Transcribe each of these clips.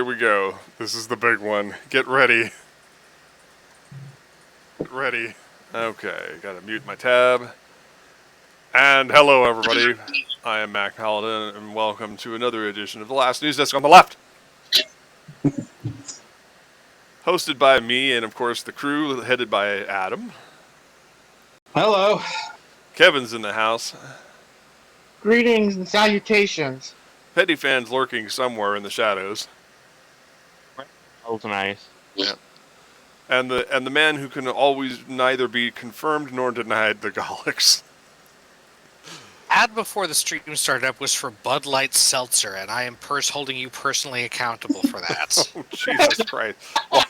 we go. This is the big one. Get ready. Get ready. Okay, gotta mute my tab. And hello, everybody. I am Mac Paladin, and welcome to another edition of the Last Newsdesk on the Left. Hosted by me and, of course, the crew, headed by Adam. Hello. Kevin's in the house. Greetings and salutations. Petty fans lurking somewhere in the shadows. Oh, nice. Yeah. And the man who can always neither be confirmed nor denied, the Golics. Ad before the stream started up was for Bud Light Seltzer, and I am holding you personally accountable for that. Oh, Jesus Christ. Well,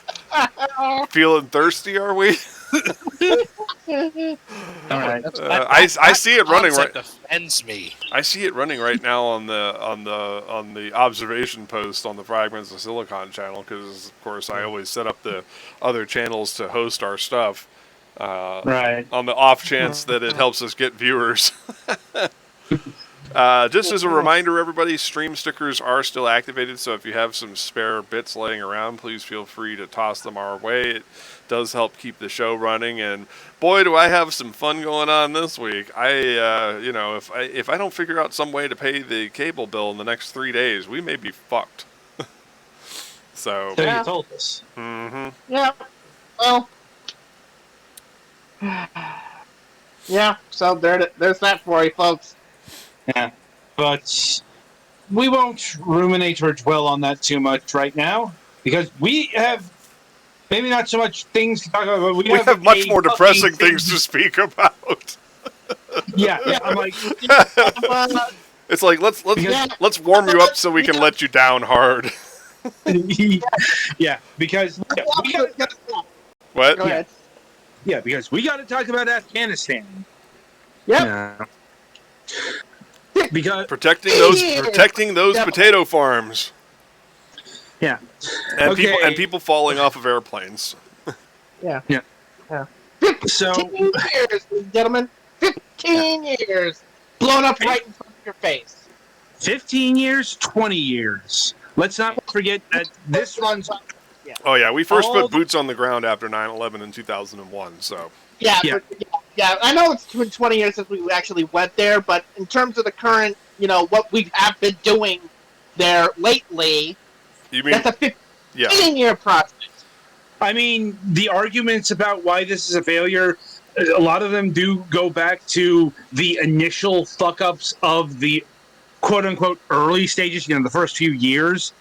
feeling thirsty, are we? All right. I see it running right. Offends me. I see it running right now on the observation post on the Fragments of Silicon channel, because of course I always set up the other channels to host our stuff. Right. On the off chance that it helps us get viewers. Just as a reminder, everybody, stream stickers are still activated, so if you have some spare bits laying around, please feel free to toss them our way. It does help keep the show running, and boy, do I have some fun going on this week. If I don't figure out some way to pay the cable bill in the next 3 days, we may be fucked. So You told us. Mm-hmm. Yeah. Well. Yeah. So there's that for you, folks. Yeah. But we won't ruminate or dwell on that too much right now, because we have maybe not so much things to talk about, but we have much more depressing things to speak about. Yeah. I'm like, it's like let's warm you up so we can let you down hard. yeah, because What? Go ahead. Yeah, because we got to talk about Afghanistan. Yep. Yeah. Because protecting those potato farms. Yeah. And Okay. people falling off of airplanes. Yeah. Yeah. Yeah. So 15 years, gentlemen. 15 years. Blown up right in front of your face. 15 years, 20 years. Let's not forget that this runs. Oh yeah, we first All put boots on the ground after 9/11 in 2001. So Yeah. Yeah. Yeah. I know it's been 20 years since we actually went there, but in terms of the current, what we have been doing there lately, you mean that's a 15-year process. I mean, the arguments about why this is a failure, a lot of them do go back to the initial fuck-ups of the quote-unquote early stages, the first few years.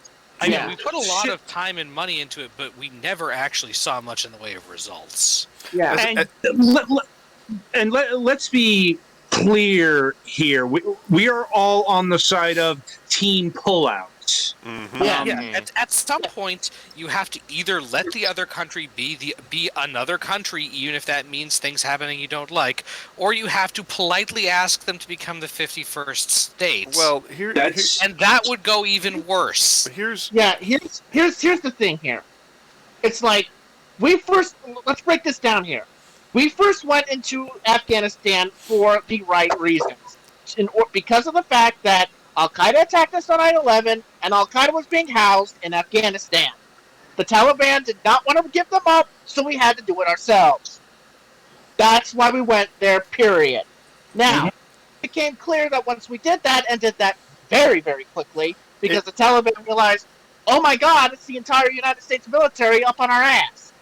I mean, we put a lot of time and money into it, but we never actually saw much in the way of results. Yeah. And let's be clear here. We are all on the side of team pullouts. Mm-hmm. Yeah. At some point, you have to either let the other country be another country, even if that means things happening you don't like, or you have to politely ask them to become the 51st state. Well, and that would go even worse. Here's the thing here. It's like let's break this down here. We first went into Afghanistan for the right reasons, because of the fact that Al-Qaeda attacked us on 9/11, and Al-Qaeda was being housed in Afghanistan. The Taliban did not want to give them up, so we had to do it ourselves. That's why we went there, period. Now, it became clear that once we did that, and did that very, very quickly, because the Taliban realized, oh my God, it's the entire United States military up on our ass.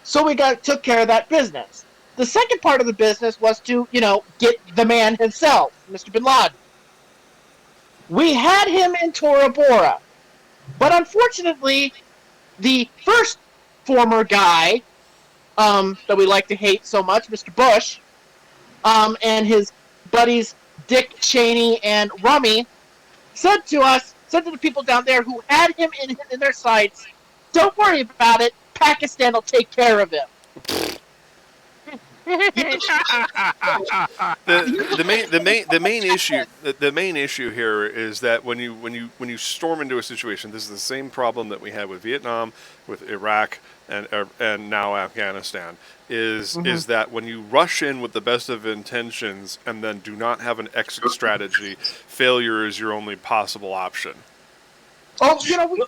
So we took care of that business. The second part of the business was to, get the man himself, Mr. Bin Laden. We had him in Tora Bora. But unfortunately, the first former guy that we like to hate so much, Mr. Bush, and his buddies Dick Cheney and Rummy, said to the people down there who had him in their sights, don't worry about it, Pakistan will take care of him. The main issue here is that when you storm into a situation, this is the same problem that we had with Vietnam, with Iraq, and now Afghanistan. Is that when you rush in with the best of intentions and then do not have an exit strategy, failure is your only possible option. Oh, the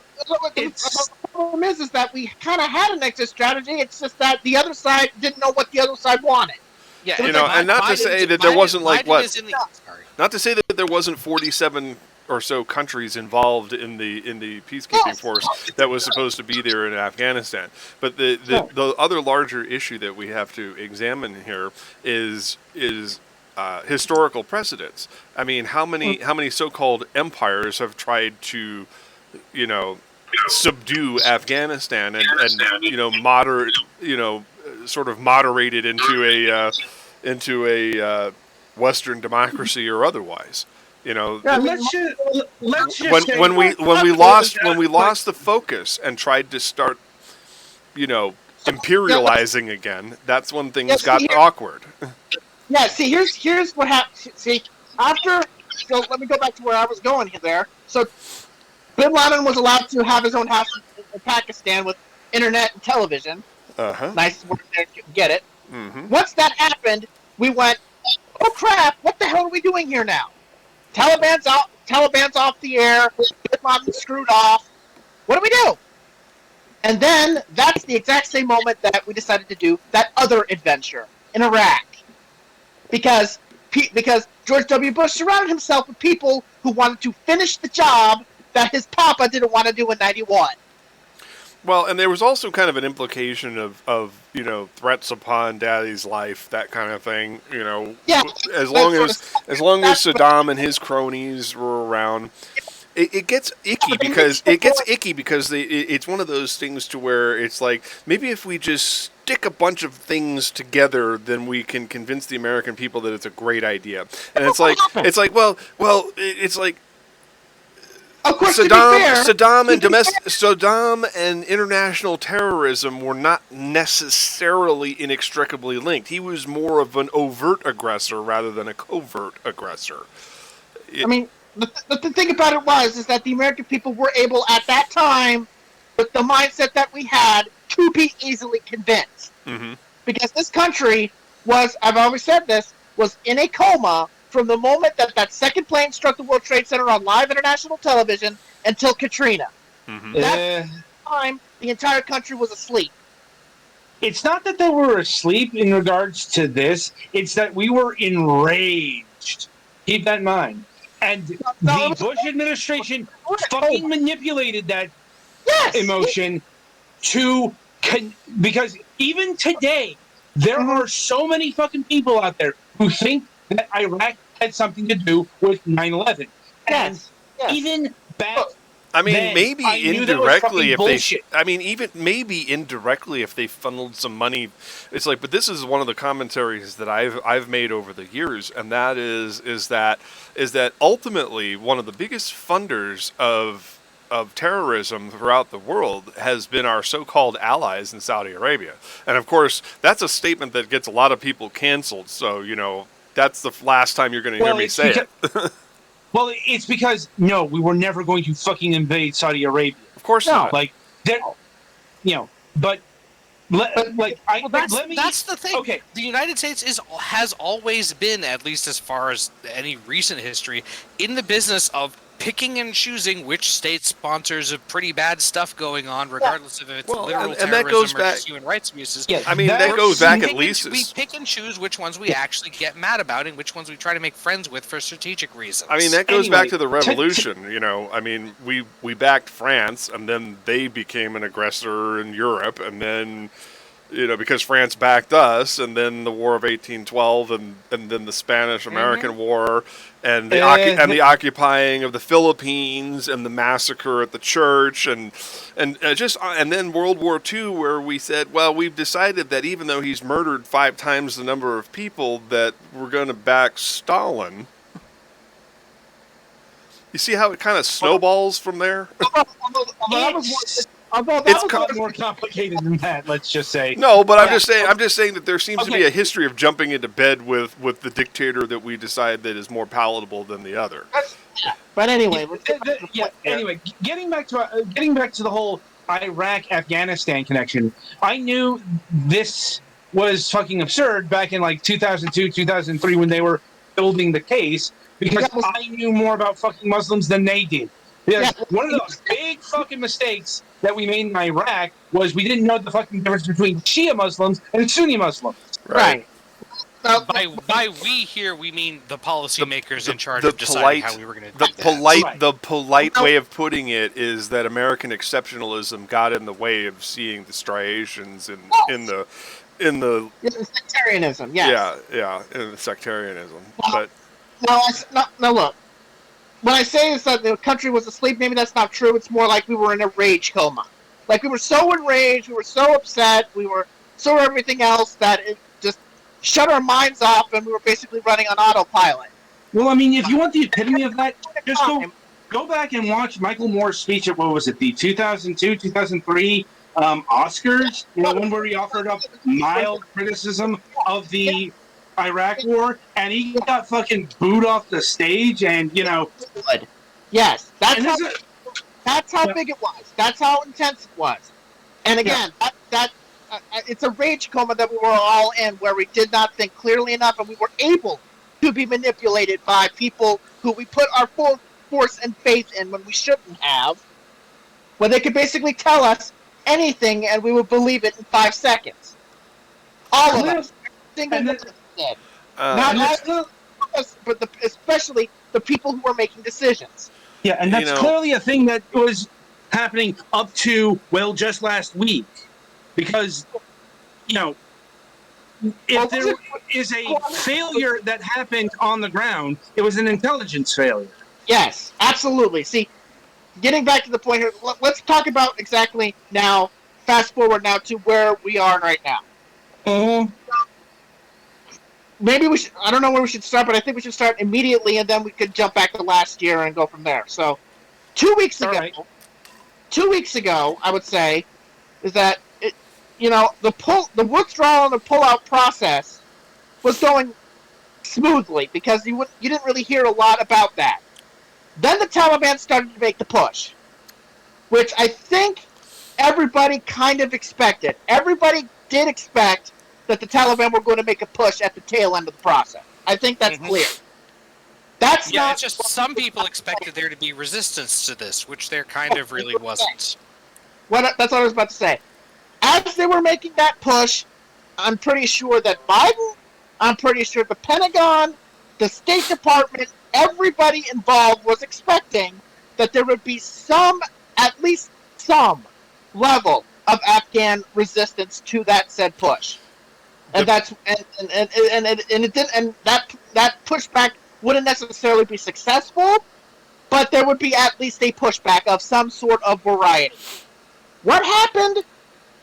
problem is that we kind of had an exit strategy. It's just that the other side didn't know what the other side wanted. Yeah, and not to say that there wasn't not to say that there wasn't 47 or so countries involved in the peacekeeping force that was supposed to be there in Afghanistan. But the other larger issue that we have to examine here is historical precedents. I mean, how many so-called empires have tried to, subdue Afghanistan and moderate, sort of moderate it into a Western democracy or otherwise. Let's just say when we lost the focus and tried to start, imperializing again, that's when things got awkward. Yeah, see, here's what happened. See, so let me go back to where I was going there. So, Bin Laden was allowed to have his own house in Pakistan with internet and television. Nice work there, you can get it. Mm-hmm. Once that happened, we went, oh crap, what the hell are we doing here now? Taliban's off the air, Bin Laden screwed off. What do we do? And then, that's the exact same moment that we decided to do that other adventure in Iraq. Because George W. Bush surrounded himself with people who wanted to finish the job that his papa didn't want to do in 91. Well, and there was also kind of an implication of threats upon Daddy's life, that kind of thing. Yeah, as long as Saddam and his cronies were around, it gets icky because it's one of those things to where it's like, maybe if we just stick a bunch of things together, then we can convince the American people that it's a great idea. And it's like of course, Saddam and international terrorism were not necessarily inextricably linked. He was more of an overt aggressor rather than a covert aggressor. I mean, the thing about it is that the American people were able at that time, with the mindset that we had, to be easily convinced. Mm-hmm. Because this country was, I've always said this, was in a coma from the moment that second plane struck the World Trade Center on live international television until Katrina. Mm-hmm. That time, the entire country was asleep. It's not that they were asleep in regards to this. It's that we were enraged. Keep that in mind. And the Bush administration fucking manipulated that emotion because even today, there are so many fucking people out there who think that Iraq had something to do with 9/11. And even back maybe indirectly if they funneled some money. It's like, but this is one of the commentaries that I've made over the years, and that is that ultimately one of the biggest funders of terrorism throughout the world has been our so-called allies in Saudi Arabia. And of course, that's a statement that gets a lot of people canceled. So, that's the last time you're going to hear me say it. Well, it's because, no, we were never going to fucking invade Saudi Arabia. Of course not. Like, but that's the thing. Okay. The United States has always been, at least as far as any recent history, in the business of picking and choosing which state sponsors of pretty bad stuff going on, regardless of if it's literal terrorism or just human rights abuses. Yeah, that goes back at least. We pick and choose which ones we actually get mad about and which ones we try to make friends with for strategic reasons. I mean, that goes back to the revolution. I mean, we backed France, and then they became an aggressor in Europe, and then because France backed us, and then the War of 1812, and then the Spanish-American War, and the occupying of the Philippines, and the massacre at the church, and then World War II, where we said, well, we've decided that even though he's murdered 5 times the number of people, that we're going to back Stalin. You see how it kind of snowballs from there? It's a lot more complicated than that. Let's just say. No, but I'm just saying that there seems to be a history of jumping into bed with the dictator that we decide that is more palatable than the other. But anyway, anyway, getting back to the whole Iraq-Afghanistan connection. I knew this was fucking absurd back in like 2002, 2003 when they were building the case, because I knew more about fucking Muslims than they did. Because Yeah. one of those big fucking mistakes that we made in Iraq was we didn't know the fucking difference between Shia Muslims and Sunni Muslims. Right. So, By we here, we mean the policymakers in charge the of deciding how we were going to do that. Right. polite way of putting it is that American exceptionalism got in the way of seeing the striations in the sectarianism, yes. in the sectarianism. Well, But no, look. When I say is that the country was asleep, maybe that's not true. It's more like we were in a rage coma. Like we were so enraged, we were so upset, we were so everything else that it just shut our minds off, and we were basically running on autopilot. Well, I mean, if you want the epitome of that, just go back and watch Michael Moore's speech at, what was it, the 2002, 2003 Oscars? You know, one where he offered up mild criticism of the Iraq War, and he got fucking booed off the stage, and, you know... Yes, that's how Yeah. big it was. That's how intense it was. And again, it's a rage coma that we were all in, where we did not think clearly enough, and we were able to be manipulated by people who we put our full force and faith in when we shouldn't have, where they could basically tell us anything and we would believe it in 5 seconds. All of us. Single person did. Not us, but especially the people who were making decisions. Yeah, and that's clearly a thing that was happening up to, well, just last week. Because, you know, if there is a failure that happened on the ground, it was an intelligence failure. Yes, absolutely. See, getting back to the point here, let's talk about exactly now, fast forward now to where we are right now. Mm-hmm. Maybe we should, I don't know where we should start, but I think we should start immediately, and then we could jump back to last year and go from there. So, 2 weeks ago, Right. 2 weeks ago, I would say, is that, the withdrawal and the pull-out process was going smoothly, because you didn't really hear a lot about that. Then the Taliban started to make the push, which I think everybody kind of expected. Everybody did expect that the Taliban were going to make a push at the tail end of the process. I think that's clear. That's not. It's just some people expected there to be resistance to this, which there kind of really wasn't. That's what I was about to say. As they were making that push, I'm pretty sure that Biden, I'm pretty sure the Pentagon, the State Department, everybody involved was expecting that there would be at least some level of Afghan resistance to that said push. And that pushback wouldn't necessarily be successful, but there would be at least a pushback of some sort of variety. What happened,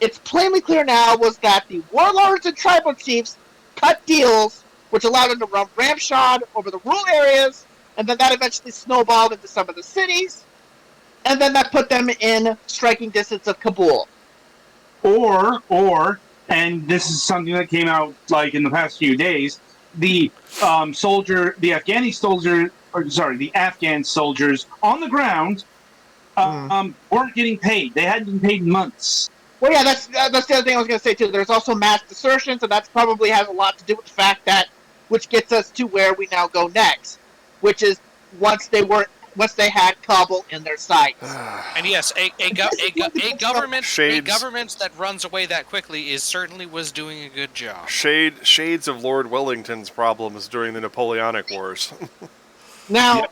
it's plainly clear now, was that the warlords and tribal chiefs cut deals which allowed them to run ramshod over the rural areas, and then that eventually snowballed into some of the cities, and then that put them in striking distance of Kabul. Or, and this is something that came out like in the past few days, the Afghan soldiers on the ground weren't getting paid. They hadn't been paid in months. Well, yeah, that's the other thing I was going to say too. There's also mass desertions, and that probably has a lot to do with the fact that, which gets us to where we now go next, which is once they had Kabul in their sights. And yes, a government that runs away that quickly certainly was doing a good job. Shades of Lord Wellington's problems during the Napoleonic Wars. Now,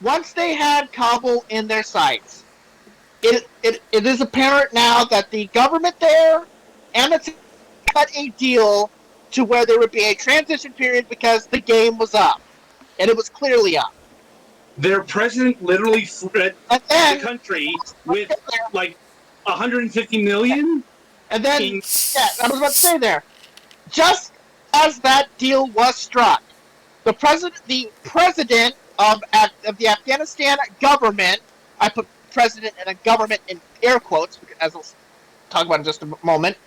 once they had Kabul in their sights, it is apparent now that the government there and the cut a deal to where there would be a transition period because the game was up, and it was clearly up. Their president literally fled the country with like 150 million. And then, I was about to say there, just as that deal was struck, the president of the Afghanistan government, I put president and a government in air quotes, as I'll talk about in just a moment,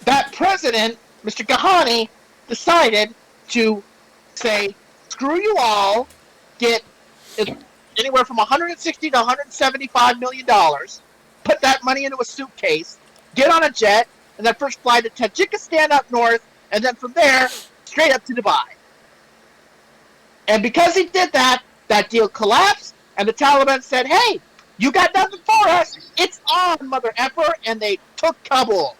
that president, Mr. Ghani, decided to say, screw you all, get anywhere from $160 to $175 million, put that money into a suitcase, get on a jet, and then first fly to Tajikistan up north, and then from there, straight up to Dubai. And because he did that, that deal collapsed, And the Taliban said, hey, you got nothing for us. It's on, mother effer. And they took Kabul.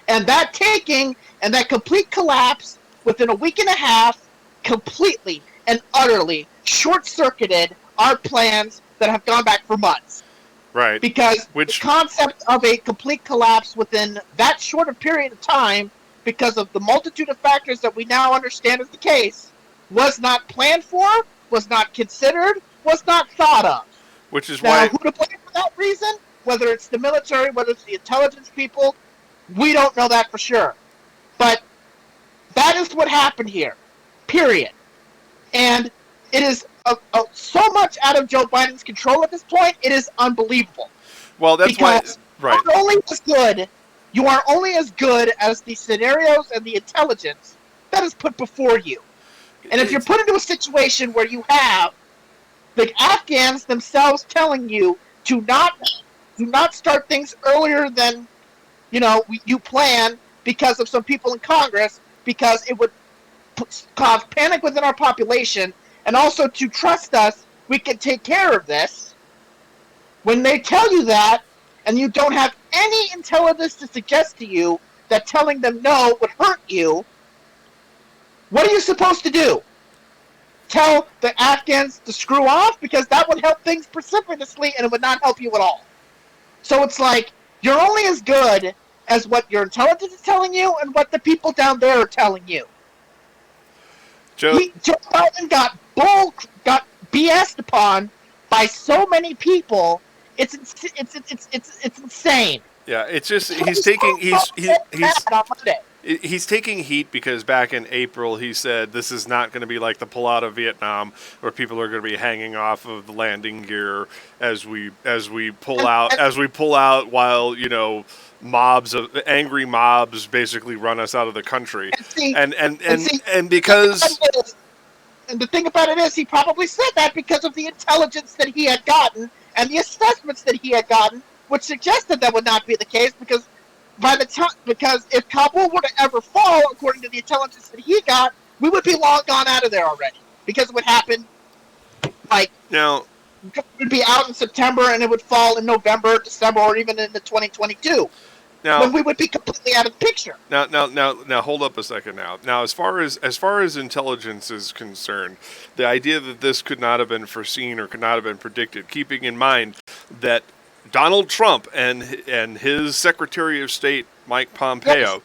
And that taking and that complete collapse within a week and a half completely and utterly short-circuited our plans that have gone back for months. Right. Because the concept of a complete collapse within that short a period of time, because of the multitude of factors that we now understand is the case, was not planned for, was not considered, was not thought of. Which is now, why... who to blame for that reason? Whether it's the military, whether it's the intelligence people, we don't know that for sure. But that is what happened here. Period. And it is so much out of Joe Biden's control at this point, it is unbelievable. Well, that's because why... Right. You are only as good as the scenarios and the intelligence that is put before you. And if you're put into a situation where you have the Afghans themselves telling you to not start things earlier than you plan because of some people in Congress, because it would cause panic within our population, and also to trust us, we can take care of this. When they tell you that, and you don't have any intelligence to suggest to you that telling them no would hurt you, what are you supposed to do? Tell the Afghans to screw off? Because that would help things precipitously, and it would not help you at all. So it's like, you're only as good as what your intelligence is telling you and what the people down there are telling you. Joe Biden got BS'd upon by so many people. It's insane. Yeah, it's just he's taking heat because back in April he said this is not going to be like the pullout of Vietnam, where people are going to be hanging off of the landing gear as we pull out while angry mobs basically run us out of the country. And the thing about it is he probably said that because of the intelligence that he had gotten and the assessments that he had gotten, which suggested that would not be the case, because if Kabul were to ever fall, according to the intelligence that he got, we would be long gone out of there already, because it would happen it would be out in September and it would fall in November, December, or even into 2022. When we would be completely out of the picture. Now, hold up a second. Now, as far as intelligence is concerned, the idea that this could not have been foreseen or could not have been predicted, keeping in mind that Donald Trump and his Secretary of State Mike Pompeo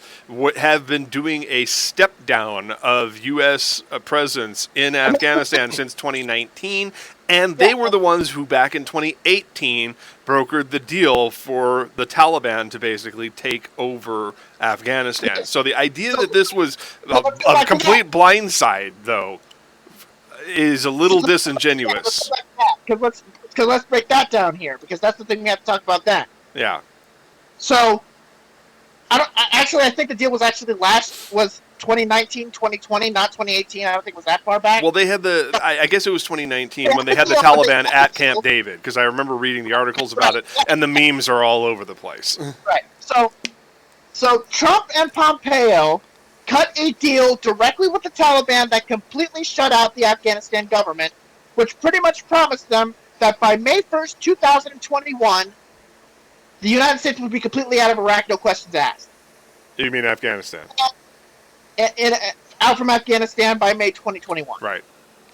have been doing a step down of U.S. presence in Afghanistan since 2019, and they were the ones who back in 2018 brokered the deal for the Taliban to basically take over Afghanistan. So the idea that this was a complete blindside, though, is a little disingenuous. Because let's break that down here, because that's the thing we have to talk about then. Yeah. So, I think the deal was actually was 2019, 2020, not 2018. I don't think it was that far back. Well, they had I guess it was 2019 when they had the Taliban at Camp David, because I remember reading the articles about it, and the memes are all over the place. Right. So Trump and Pompeo cut a deal directly with the Taliban that completely shut out the Afghanistan government, which pretty much promised them that by May 1st, 2021, the United States would be completely out of Iraq, no questions asked. You mean Afghanistan? Out from Afghanistan by May 2021. Right.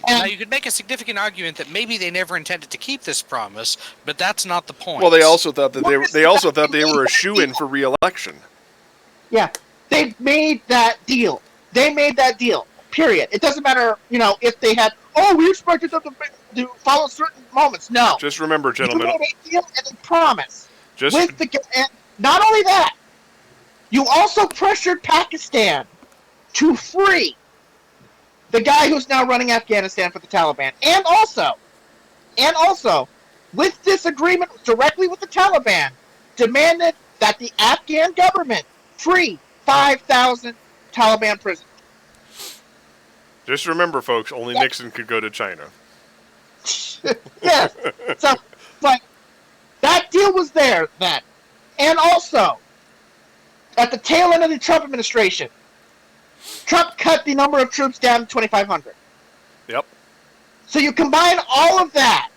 Now, you could make a significant argument that maybe they never intended to keep this promise, but that's not the point. Well, they also thought that they were a shoo-in for re-election. Yeah, they made that deal. Period. It doesn't matter, if they had. Oh, we expected them to follow certain moments. No. Just remember, gentlemen. You made a deal and a promise. And not only that, you also pressured Pakistan to free the guy who's now running Afghanistan for the Taliban. And also, with this agreement directly with the Taliban, demanded that the Afghan government free 5,000 Taliban prisoners. Just remember, folks, only Nixon could go to China. Yes. So, but that deal was there then. And also, at the tail end of the Trump administration, Trump cut the number of troops down to 2,500. Yep. So you combine all of that,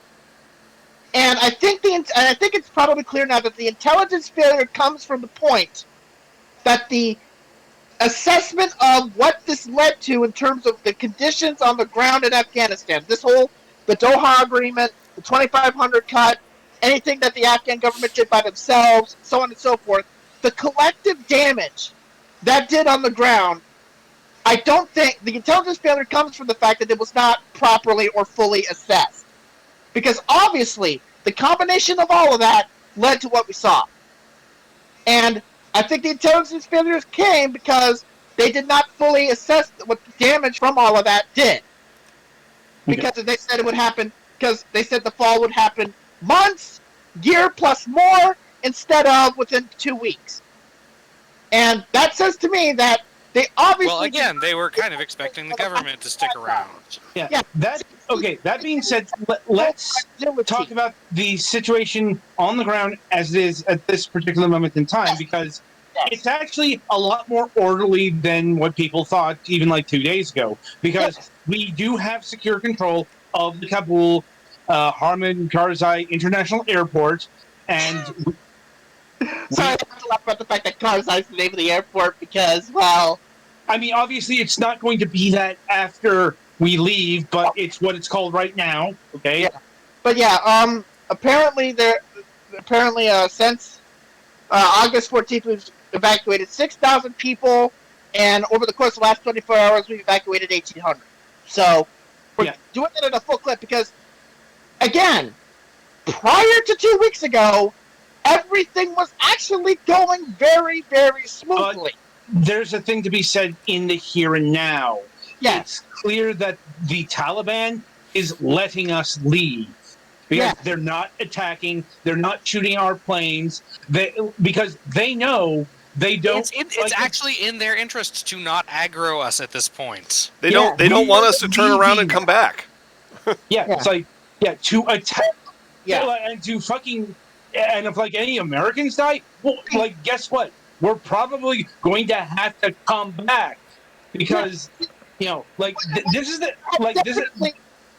and I think it's probably clear now that the intelligence failure comes from the point that the assessment of what this led to in terms of the conditions on the ground in Afghanistan, the Doha Agreement, the 2,500 cut, anything that the Afghan government did by themselves, so on and so forth, the collective damage that did on the ground, I don't think the intelligence failure comes from the fact that it was not properly or fully assessed. Because obviously, the combination of all of that led to what we saw. And I think the intelligence failures came because they did not fully assess what the damage from all of that did. Because they said it would happen, because they said the fall would happen months, year plus more, instead of within 2 weeks. And that says to me that they obviously... Well, again, they were kind of expecting the government to stick around. Yeah. That being said, let's talk about the situation on the ground as it is at this particular moment in time, because it's actually a lot more orderly than what people thought even like 2 days ago, because we do have secure control of the Kabul Harman Karzai International Airport, and Sorry, I have to laugh about the fact that Karzai is the name of the airport because, well... I mean, obviously it's not going to be that after we leave, but it's what it's called right now, okay? Yeah. But yeah, apparently since August 14th, we've evacuated 6,000 people, and over the course of the last 24 hours, we've evacuated 1,800. So, we're doing it at a full clip because, again, prior to 2 weeks ago, everything was actually going very, very smoothly. There's a thing to be said in the here and now. Yes. It's clear that the Taliban is letting us leave. Because they're not attacking, they're not shooting our planes, because they know they don't... It's actually in their interest to not aggro us at this point. They don't want us to turn around and come back. It's like, to attack... Yeah. And to fucking... And if, like, any Americans die, well, like, guess what? We're probably going to have to come back. Because, this is the...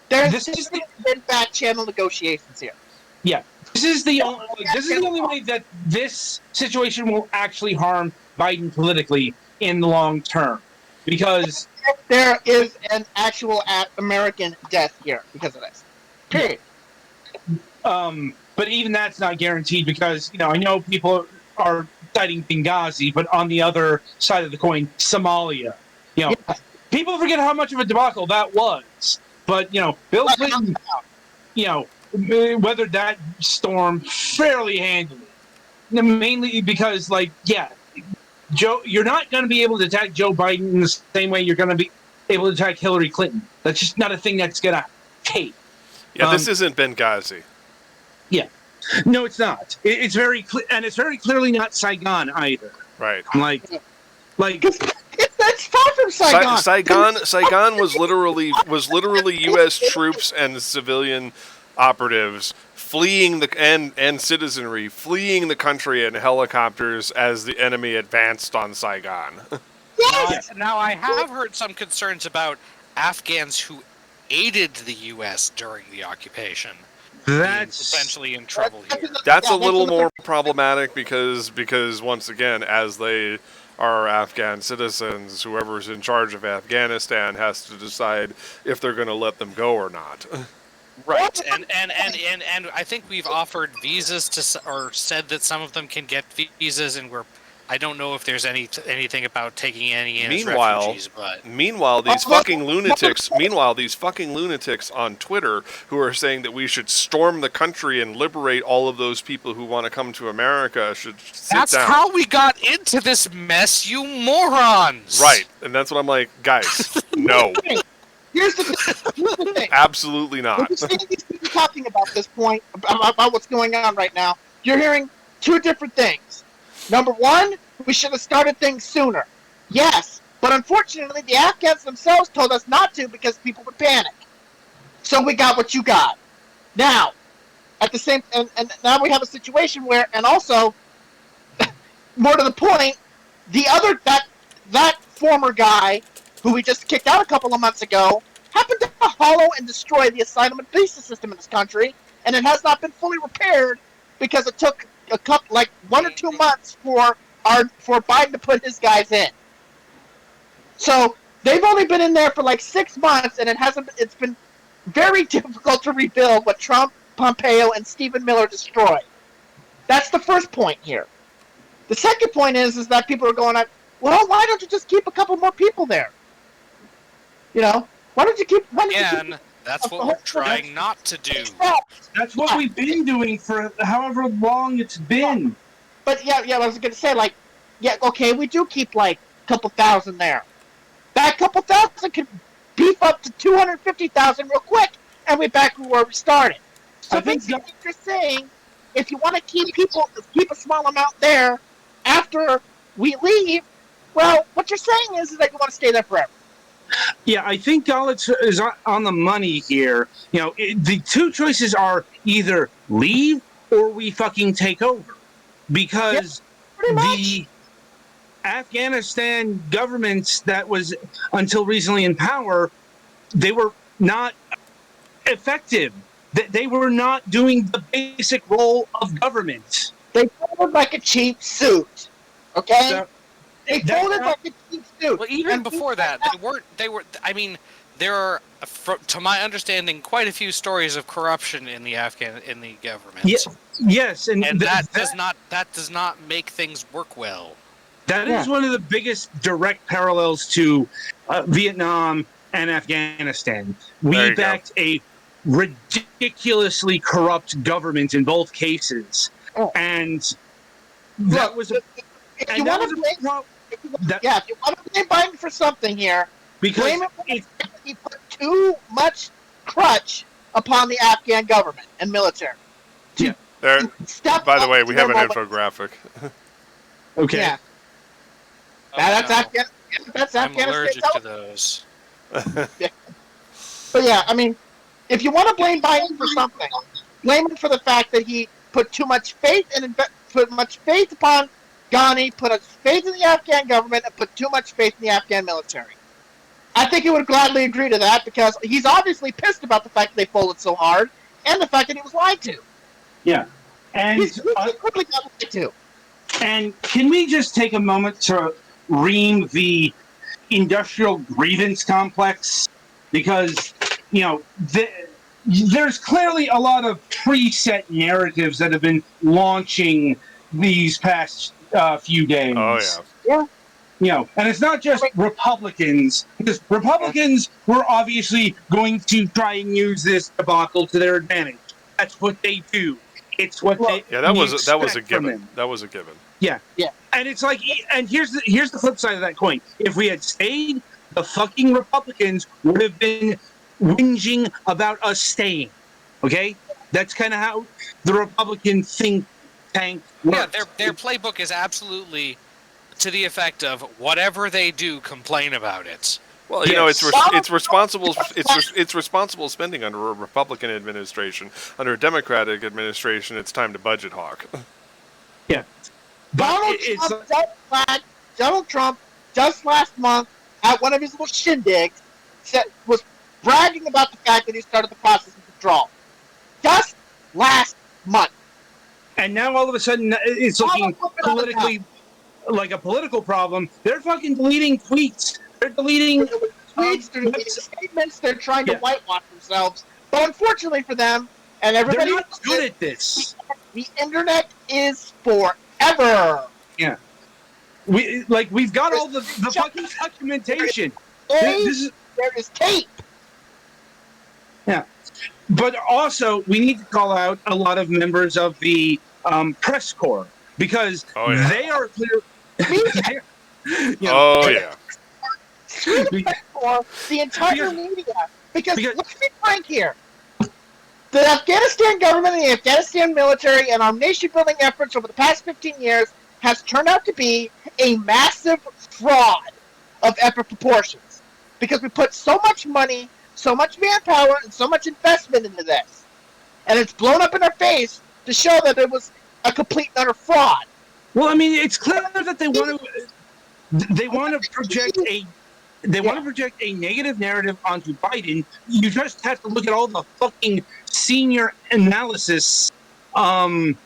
There's been back channel negotiations here. Yeah, this is the only way that this situation will actually harm Biden politically in the long term, because there is an actual American death here because of this. Period. But even that's not guaranteed because I know people are citing Benghazi, but on the other side of the coin, Somalia. People forget how much of a debacle that was. But, Bill Clinton, weathered that storm fairly handily. Mainly because, Joe, you're not going to be able to attack Joe Biden in the same way you're going to be able to attack Hillary Clinton. That's just not a thing that's going to take. Yeah, this isn't Benghazi. Yeah. No, it's not. It's very and it's very clearly not Saigon either. Right. It's far from Saigon. Saigon was literally U.S. troops and civilian operatives fleeing and citizenry fleeing the country in helicopters as the enemy advanced on Saigon. Yes. Now I have heard some concerns about Afghans who aided the U.S. during the occupation. That's essentially in trouble here. That's a little more problematic because once again, as they are Afghan citizens, whoever's in charge of Afghanistan has to decide if they're going to let them go or not. Right, and I think we've offered visas or said that some of them can get visas, and I don't know if there's anything about taking any in as refugees, but... Meanwhile, these fucking lunatics on Twitter who are saying that we should storm the country and liberate all of those people who want to come to America should sit down. That's how we got into this mess, you morons! Right, and that's what I'm like, guys, no. Here's the thing. Absolutely not. When you see these people talking about this point, about what's going on right now, you're hearing two different things. Number one, we should have started things sooner. Yes, but unfortunately, the Afghans themselves told us not to because people would panic. So we got what you got. Now, at the same, and now we have a situation where, and also, more to the point, the other that former guy who we just kicked out a couple of months ago happened to hollow and destroy the asylum and visa system in this country, and it has not been fully repaired because it took a couple, like 1 or 2 months for Biden to put his guys in. So they've only been in there for like 6 months, and it's been very difficult to rebuild what Trump, Pompeo, and Stephen Miller destroyed. That's the first point here. The second point is that people are going, well, why don't you just keep a couple more people there? You know, why don't you keep? And that's what we're trying not to do. That's what we've been doing for however long it's been. But yeah, I was going to say, like, yeah, okay, we do keep like a couple thousand there. That couple thousand could beef up to 250,000 real quick, and we're back where we started. So basically, you're saying, if you want to keep a small amount there after we leave, well, what you're saying is that you want to stay there forever. Yeah, I think Galitz is on the money here. You know, the two choices are either leave or we fucking take over. Because the Afghanistan government that was until recently in power, they were not effective. They were not doing the basic role of government. They folded like a cheap suit. Okay? They folded like a cheap suit. Well, even before that, they were. I mean, there are, to my understanding, quite a few stories of corruption in the government. Yes, and that does not make things work well. That is one of the biggest direct parallels to Vietnam and Afghanistan. We backed a ridiculously corrupt government in both cases, and that was a. If you want to blame Biden for something here, blame him for the fact that he put too much crutch upon the Afghan government and military. Yeah. By the way, we have an infographic. Okay. Yeah. That's Afghanistan. I'm allergic to those. But yeah, I mean, if you want to blame Biden for something, blame him for the fact that he put too much faith upon Ghani, put faith in the Afghan government, and put too much faith in the Afghan military. I think he would gladly agree to that because he's obviously pissed about the fact that they folded so hard and the fact that he was lied to. Yeah. And he's quickly got lied to. And can we just take a moment to ream the industrial grievance complex? Because, you know, there's clearly a lot of preset narratives that have been launching these past few days. Oh, yeah. Yeah. You know, and it's not just Republicans, because Republicans were obviously going to try and use this debacle to their advantage. That's what they do. It's what they that was a given. Them. That was a given. Yeah. And it's like, and here's the flip side of that coin. If we had stayed, the fucking Republicans would have been whinging about us staying. Okay, that's kind of how the Republican think tank works. Yeah, their playbook is absolutely to the effect of whatever they do, complain about it. Well, you know, it's responsible. It's responsible spending under a Republican administration. Under a Democratic administration, it's time to budget hawk. Yeah, Donald Trump just last month at one of his little shindigs was bragging about the fact that he started the process of withdrawal. Just last month. And now all of a sudden it's looking politically like a political problem. They're fucking deleting tweets. They're deleting tweets. They're deleting statements. They're trying to whitewash themselves. But unfortunately for them, and everybody, they're not good at this. The internet is forever. Yeah. We've got all the fucking documentation. There is tape. Yeah. But also, we need to call out a lot of members of the press corps because they are clear. The entire media. Because let's be frank here. The Afghanistan government and the Afghanistan military and our nation-building efforts over the past 15 years has turned out to be a massive fraud of epic proportions. Because we put so much money, so much manpower, and so much investment into this. And it's blown up in our face to show that it was a complete and utter fraud. Well, I mean, it's clear that they want to project they want to project a negative narrative onto Biden. You just have to look at all the fucking senior analysis, fucking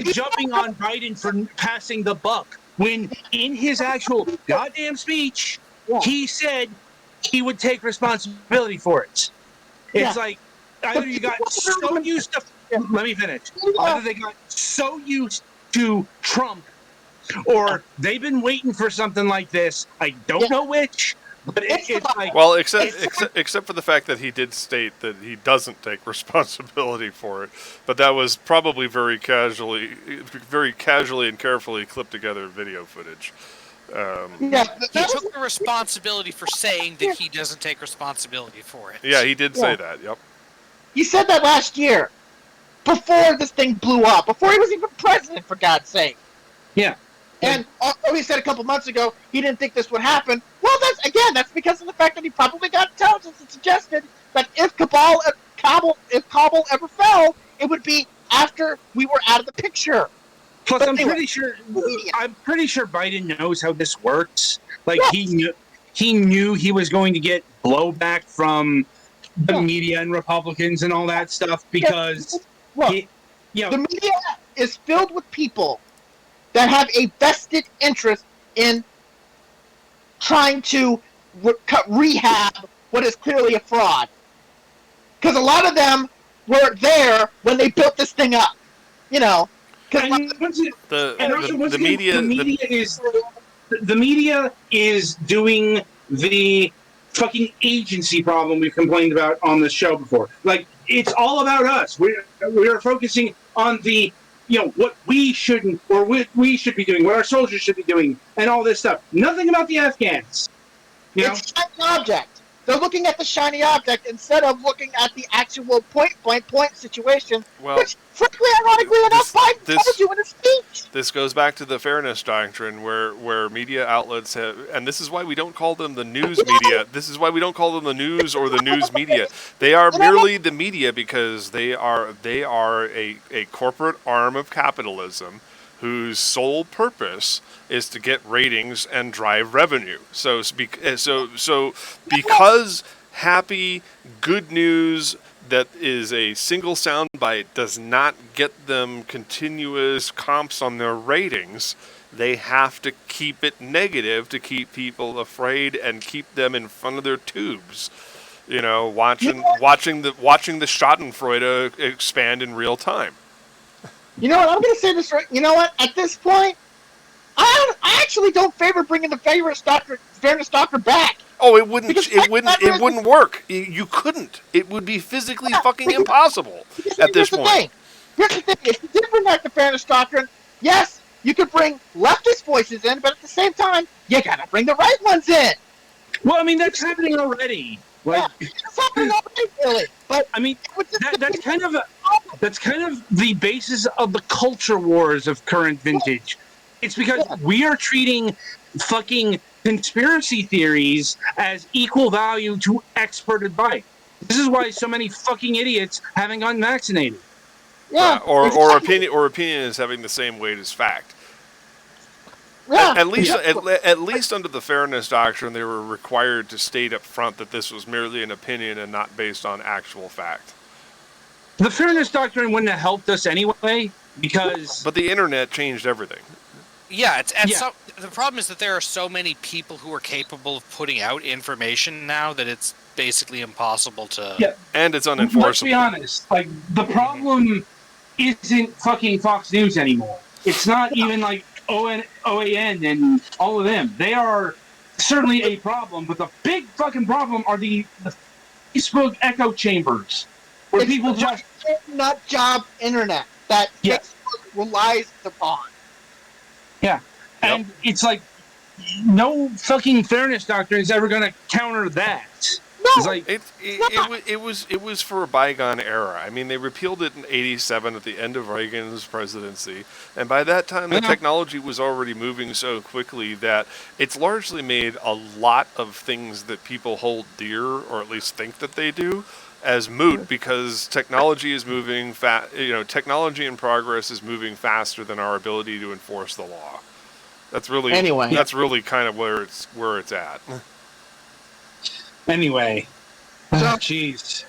jumping on Biden for passing the buck when in his actual goddamn speech he said he would take responsibility for it. It's like either you got so used to let me finish. Either they got so used to Trump, or they've been waiting for something like this. I don't know which, but it's like well, except for the fact that he did state that he doesn't take responsibility for it, but that was probably very casually and carefully clipped together video footage. He took the responsibility for saying that he doesn't take responsibility for it. Yeah, he did say that. Yep. He said that last year, before this thing blew up, before he was even president, for God's sake. Yeah. And although he said a couple months ago he didn't think this would happen, well, that's because of the fact that he probably got intelligence that suggested that if Kabul ever fell, it would be after we were out of the picture. Plus, I'm pretty sure Biden knows how this works. Like he knew he was going to get blowback from the media and Republicans and all that stuff because the media is filled with people that have a vested interest in trying to rehab what is clearly a fraud. Because a lot of them were there when they built this thing up. You know. The media is doing the fucking agency problem we've complained about on the show before. Like, it's all about us. We're focusing on the, what we shouldn't, or what we should be doing, what our soldiers should be doing, and all this stuff. Nothing about the Afghans. It's a shiny object. They're looking at the shiny object instead of looking at the actual point situation, which, frankly, ironically enough, Biden told you in his speech. This goes back to the fairness doctrine where media outlets have, and this is why we don't call them the news media. This is why we don't call them the news or the news media. They are merely the media because they are a corporate arm of capitalism whose sole purpose is to get ratings and drive revenue. So because happy, good news that is a single soundbite does not get them continuous comps on their ratings, they have to keep it negative to keep people afraid and keep them in front of their tubes. Watching the Schadenfreude expand in real time. You know what? I'm going to say this right. You know what? At this point, I actually don't favor bringing the fairness doctrine back. Oh, it wouldn't work. You couldn't. It would be physically fucking impossible at this point. Here's the thing. If you did bring back the fairness doctrine, yes, you could bring leftist voices in, but at the same time, you got to bring the right ones in. Well, I mean, that's happening already. It's happening already, really. But I mean, that's kind of the basis of the culture wars of current vintage. It's because we are treating fucking conspiracy theories as equal value to expert advice. This is why so many fucking idiots haven't gotten vaccinated. Yeah. Or opinion is having the same weight as fact. Yeah. At least under the fairness doctrine, they were required to state up front that this was merely an opinion and not based on actual fact. The fairness doctrine wouldn't have helped us anyway, because... But the internet changed everything. Yeah, So, the problem is that there are so many people who are capable of putting out information now that it's basically impossible to... Yeah. And it's unenforceable. Let's be honest. Like, the problem isn't fucking Fox News anymore. It's not even like OAN and all of them. They are certainly a problem, but the big fucking problem are the Facebook echo chambers, where people just nut job internet that Facebook relies upon. Yeah, and it's like no fucking fairness doctrine is ever going to counter that. No, it's like it was for a bygone era. I mean, they repealed it in '87 at the end of Reagan's presidency, and by that time, the technology was already moving so quickly that it's largely made a lot of things that people hold dear, or at least think that they do, as moot because technology is moving technology and progress is moving faster than our ability to enforce the law. That's really kind of where it's at. Anyway. So- Jeez.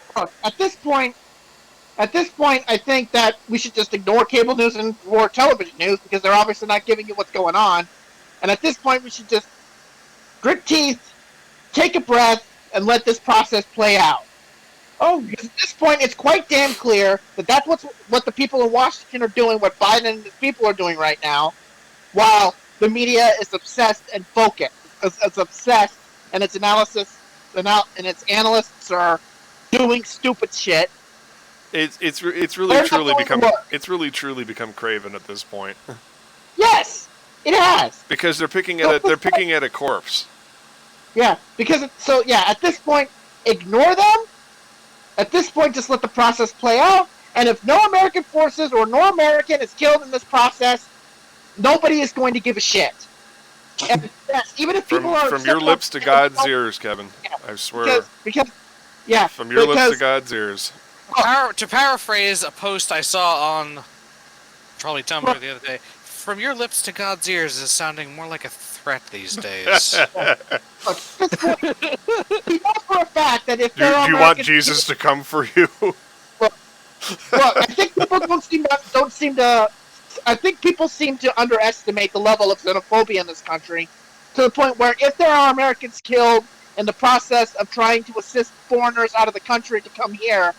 At this point, I think that we should just ignore cable news and more television news because they're obviously not giving you what's going on. And at this point, we should just grit teeth, take a breath, and let this process play out. Oh, Because at this point, it's quite damn clear that that's what the people in Washington are doing, what Biden and his people are doing right now, while the media is obsessed and focused. It's obsessed, and its analysis and its analysts are doing stupid shit. It's really They're not truly doing become the work. it's really truly become Craven at this point Yes, it has. because they're picking at a corpse. Yeah, because at this point, ignore them. At this point, just let the process play out. And if no American forces or no American is killed in this process, nobody is going to give a shit. And yes, even if people are From your lips to God's ears, Kevin. I swear. Because yeah, From your lips to God's ears. To paraphrase a post I saw on probably Tumblr the other day, from your lips to God's ears is sounding more like a threat these days. Look, we know for a fact that if Do there are you want Americans Jesus to come for you? Look, I think people don't seem to. I think people seem to underestimate the level of xenophobia in this country, to the point where if there are Americans killed in the process of trying to assist foreigners out of the country to come here,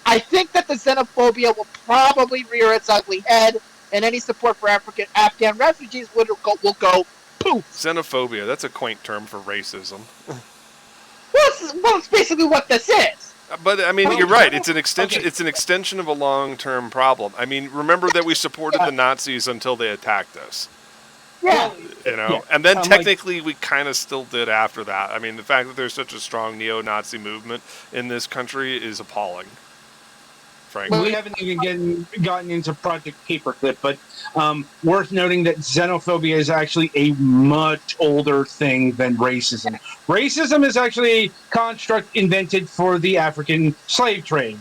I think that the xenophobia will probably rear its ugly head, and any support for Afghan refugees will go poof. Xenophobia, that's a quaint term for racism. Well, it's basically what this is. But I mean, Well, you're right. It's an extension. okay. It's an extension of a long-term problem. I mean, remember that we supported the Nazis until they attacked us. Yeah. You know, Yeah. and then Like- technically we kind of still did after that. I mean, the fact that there's such a strong neo-Nazi movement in this country is appalling. Frankly. We haven't even gotten into Project Paperclip, but worth noting that xenophobia is actually a much older thing than racism. Racism is actually a construct invented for the African slave trade.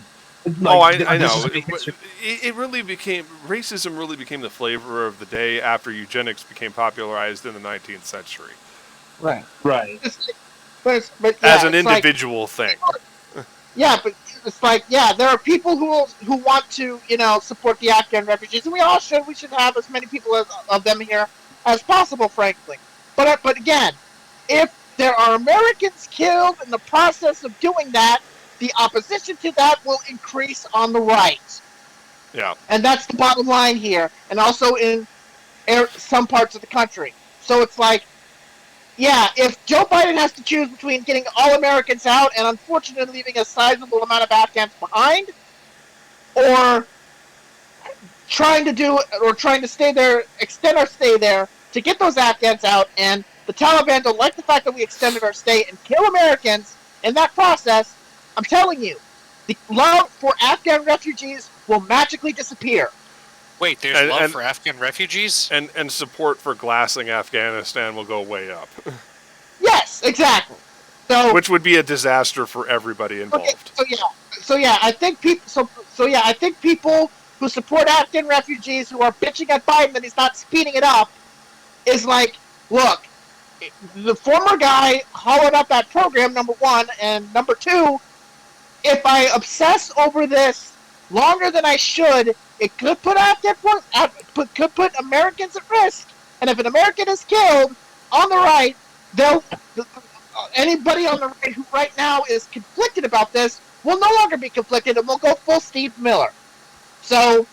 I this know. is a big history. It really became racism. Really became the flavor of the day after eugenics became popularized in the 19th century Right. Right. But yeah, as an it's like- individual thing. Yeah, but it's like, yeah, there are people who want to, support the Afghan refugees, and we all should. We should have as many people of them here as possible, frankly. But again, if there are Americans killed in the process of doing that, the opposition to that will increase on the right. Yeah. And that's the bottom line here, and also in some parts of the country. So it's like, yeah, if Joe Biden has to choose between getting all Americans out and unfortunately leaving a sizable amount of Afghans behind, or trying to stay there, extend our stay there to get those Afghans out, and the Taliban don't like the fact that we extended our stay and kill Americans in that process, I'm telling you, the love for Afghan refugees will magically disappear. Wait, there's love for Afghan refugees? And support for glassing Afghanistan will go way up, Yes, exactly. So, which would be a disaster for everybody involved. okay, I think people who support Afghan refugees who are bitching at Biden that he's not speeding it up is like, look, the former guy hollowed out that program, number one, and number two, if I obsess over this longer than I should, it could put could put Americans at risk. And if an American is killed on the right, anybody on the right who right now is conflicted about this will no longer be conflicted and will go full Steve Miller. So,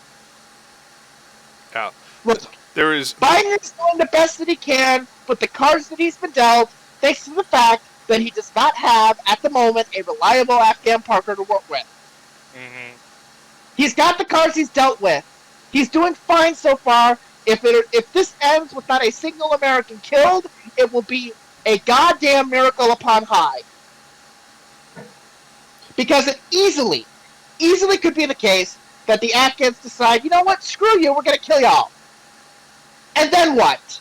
Yeah. look, There is Biden is doing the best that he can with the cards that he's been dealt, thanks to the fact that he does not have, at the moment, a reliable Afghan partner to work with. Mm-hmm. He's got the cards he's dealt with. He's doing fine so far. If this ends with not a single American killed, it will be a goddamn miracle upon high. Because it easily could be the case that the Afghans decide, you know what, screw you, we're going to kill y'all. And then what?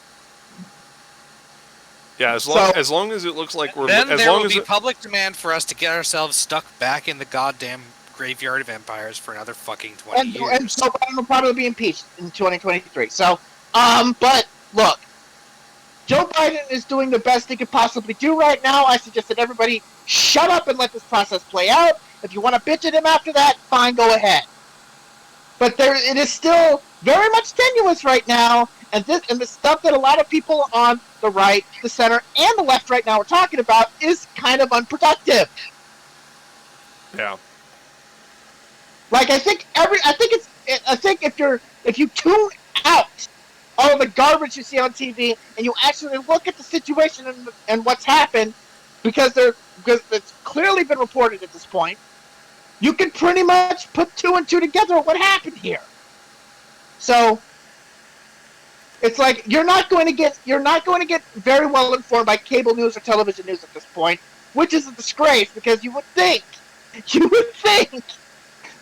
Yeah, as long as it looks like we're Then as there long will as be it, public demand for us to get ourselves stuck back in the goddamn graveyard of empires for another fucking 20 years. And Joe Biden will probably be impeached in 2023. So, but look, Joe Biden is doing the best he could possibly do right now. I suggest that everybody shut up and let this process play out. If you want to bitch at him after that, fine, go ahead. But it is still very much tenuous right now, and the stuff that a lot of people on the right, the center, and the left right now are talking about is kind of unproductive. Yeah. Like I think if you tune out all the garbage you see on TV and you actually look at the situation and what's happened, because it's clearly been reported at this point, you can pretty much put two and two together on what happened here. So it's like you're not going to get very well informed by cable news or television news at this point, which is a disgrace because you would think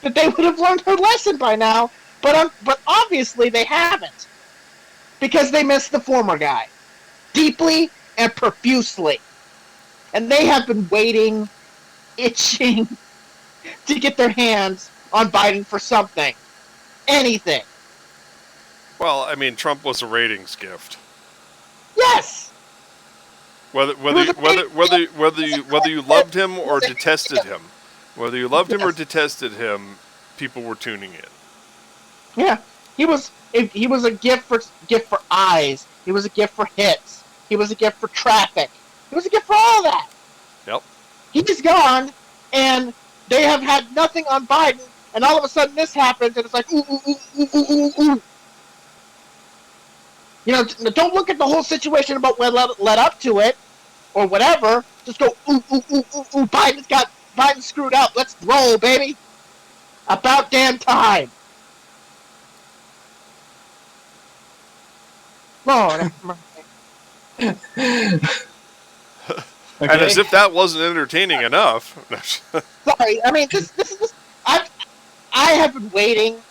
that they would have learned their lesson by now, but obviously they haven't, because they missed the former guy deeply and profusely, and they have been waiting, itching to get their hands on Biden for something, anything. Well, I mean, Trump was a ratings gift. Yes. Whether you loved him or detested him, people were tuning in. Yeah, he was a gift for eyes. He was a gift for hits. He was a gift for traffic. He was a gift for all that. Yep. He's gone, and they have had nothing on Biden, and all of a sudden this happens, and it's like, ooh, ooh, ooh, ooh, ooh, ooh, ooh. You know, don't look at the whole situation about what led up to it, or whatever. Just go, ooh, ooh, ooh, ooh, ooh, Biden screwed up. Let's roll, baby. About damn time. Lord. And as if that wasn't entertaining enough. Sorry, I mean, this is I have been waiting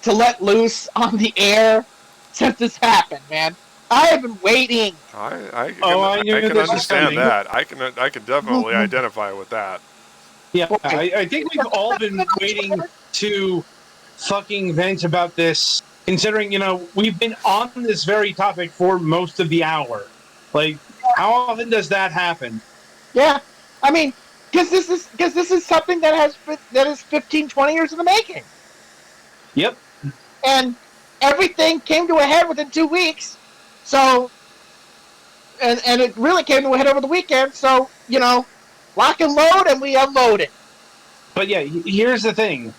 to let loose on the air since this happened, man. I have been waiting. I can understand that. I can definitely identify with that. Yeah, I think we've all been waiting to fucking vent about this, considering, we've been on this very topic for most of the hour. Like, how often does that happen? Yeah, I mean, because this is something that is 15, 20 years in the making. Yep. And everything came to a head within 2 weeks. So, and it really came to a head over the weekend. So, lock and load, and we unloaded. But yeah, here's the thing.